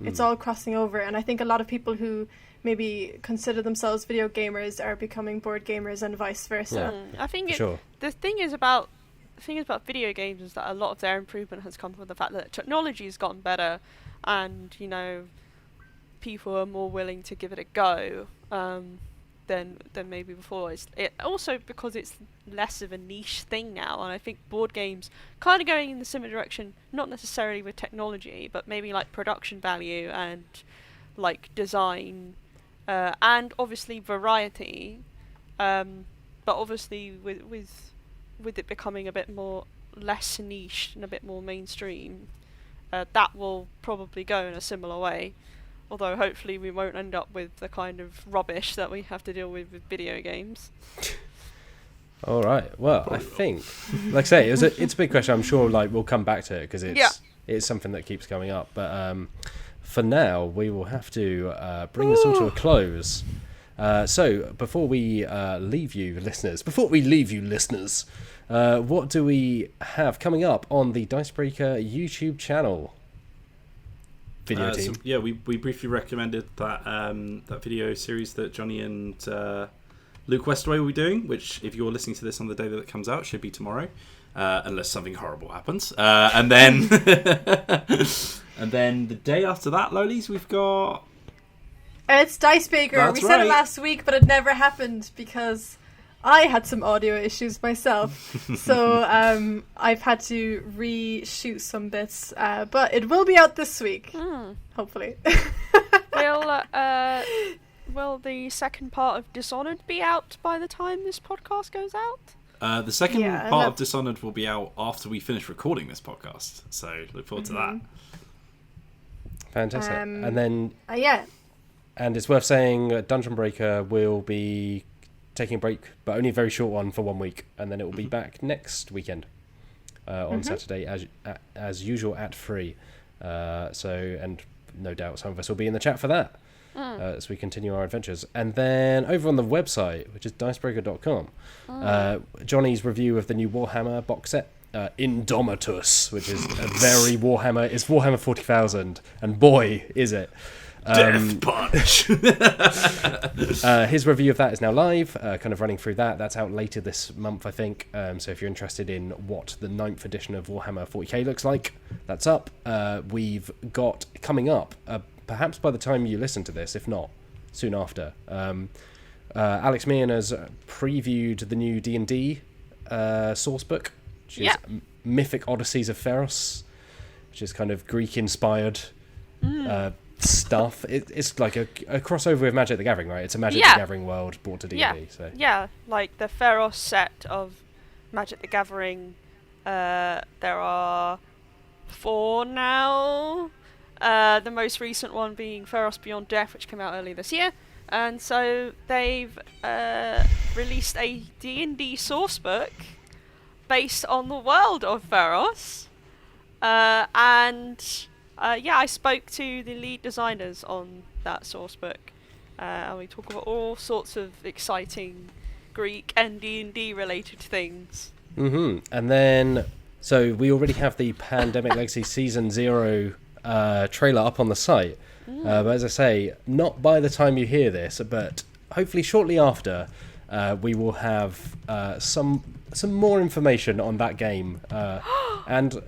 it's all crossing over, and I think a lot of people who maybe consider themselves video gamers are becoming board gamers and vice versa. I think Sure. the thing is about video games is that a lot of their improvement has come from the fact that technology has gotten better, and you know, people are more willing to give it a go than maybe before. It also because it's less of a niche thing now, and I think board games kind of going in the similar direction, not necessarily with technology, but maybe like production value and like design, and obviously variety, but obviously with it becoming a bit more less niche and a bit more mainstream, that will probably go in a similar way. Although hopefully we won't end up with the kind of rubbish that we have to deal with video games. All right. Well, I think, like I say, it's a big question. I'm sure like we'll come back to it because it's something that keeps coming up. But for now, we will have to bring this all to a close. So before we leave you listeners, what do we have coming up on the Dicebreaker YouTube channel? Video team. So, we briefly recommended that that video series that Johnny and Luke Westaway will be doing, which if you're listening to this on the day that it comes out, should be tomorrow, unless something horrible happens. And then and then the day after that, Lolies, we've got... It's Dicebreaker. We said it last week, but it never happened because I had some audio issues myself. So I've had to reshoot some bits, but it will be out this week, hopefully. Will the second part of Dishonored be out by the time this podcast goes out? The second part of Dishonored will be out after we finish recording this podcast, so look forward to that. Fantastic. And then yeah. And it's worth saying Dungeon Breaker will be taking a break, but only a very short one for 1 week, and then it will be back next weekend on Saturday as usual at 3. And no doubt some of us will be in the chat for that. as we continue our adventures. And then over on the website, which is dicebreaker.com, Johnny's review of the new Warhammer box set, Indomitus, which is a very Warhammer. It's Warhammer 40,000, and boy, is it. Death Punch. His review of that is now live, kind of running through that. That's out later this month, I think. So if you're interested in what the 9th edition of Warhammer 40k looks like, that's up. We've got coming up, perhaps by the time you listen to this, if not soon after, Alex Meehan has previewed the new D&D source book, which is Mythic Odysseys of Pharos, which is kind of Greek-inspired stuff. It's like a crossover with Magic the Gathering, right? It's a Magic the Gathering world brought to D&D. Yeah, like the Pharos set of Magic the Gathering. There are 4 now. The most recent one being Pharos Beyond Death, which came out earlier this year. And so they've released a D&D source book based on the world of Pharos. I spoke to the lead designers on that source book, and we talk about all sorts of exciting Greek and D&D related things. And then, so we already have the Pandemic Legacy Season 0 trailer up on the site, but as I say, not by the time you hear this, but hopefully shortly after, we will have some more information on that game, and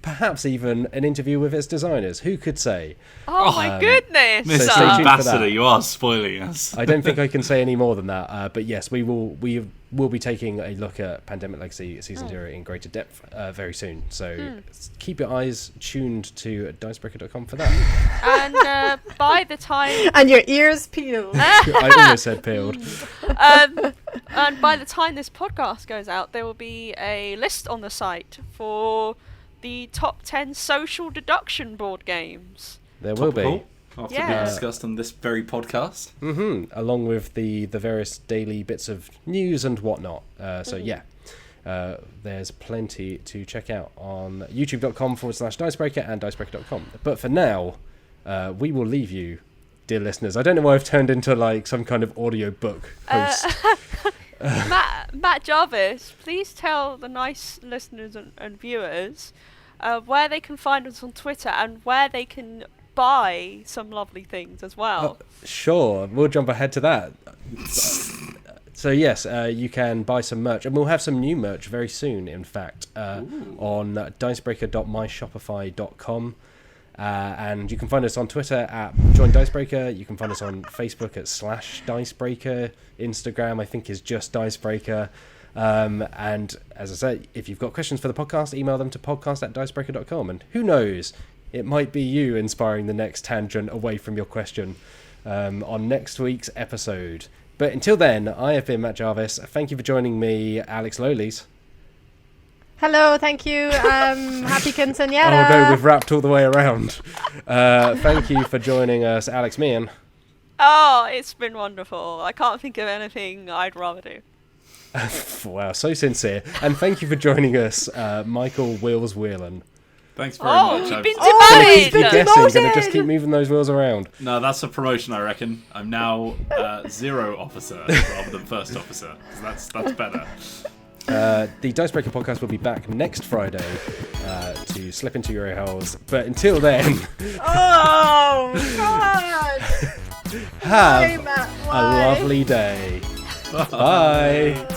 perhaps even an interview with its designers. Who could say? Oh my goodness! So Mr. stay tuned for Ambassador, that. you are spoiling us. I don't think I can say any more than that. But yes, we will be taking a look at Pandemic Legacy Season 0 in greater depth very soon. So keep your eyes tuned to dicebreaker.com for that. And by the time... And your ears peeled. I almost said peeled. And by the time this podcast goes out, there will be a list on the site for the top 10 social deduction board games. There will be. After being discussed on this very podcast. Along with the various daily bits of news and whatnot. There's plenty to check out on youtube.com/Dicebreaker and Dicebreaker.com. But for now, we will leave you, dear listeners. I don't know why I've turned into like some kind of audio book host. Matt Jarvis, please tell the nice listeners and viewers where they can find us on Twitter and where they can buy some lovely things as well. Sure, we'll jump ahead to that. So yes, you can buy some merch, and we'll have some new merch very soon, in fact, on dicebreaker.myshopify.com. And you can find us on Twitter at Join Dicebreaker. You can find us on Facebook at /Dicebreaker. Instagram, I think, is just Dicebreaker. And as I said, if you've got questions for the podcast, email them to podcast@dicebreaker.com. And who knows, it might be you inspiring the next tangent away from your question on next week's episode. But until then, I have been Matt Jarvis. Thank you for joining me, Alex Lolies. Hello, thank you. Happy quinceañera. Oh no, we've wrapped all the way around. Thank you for joining us, Alex Meehan. Oh, it's been wonderful. I can't think of anything I'd rather do. Wow, so sincere. And thank you for joining us, Michael Wills Whelan. Thanks very much. You've been he's demoted! been Guessing, gonna demoted! just keep moving those wheels around. No, that's a promotion, I reckon. I'm now 0 officer rather than first officer. That's better. The Dicebreaker podcast will be back next Friday to slip into your ear holes. But until then, Oh, God! have Why, Matt? a Why? lovely day. Bye.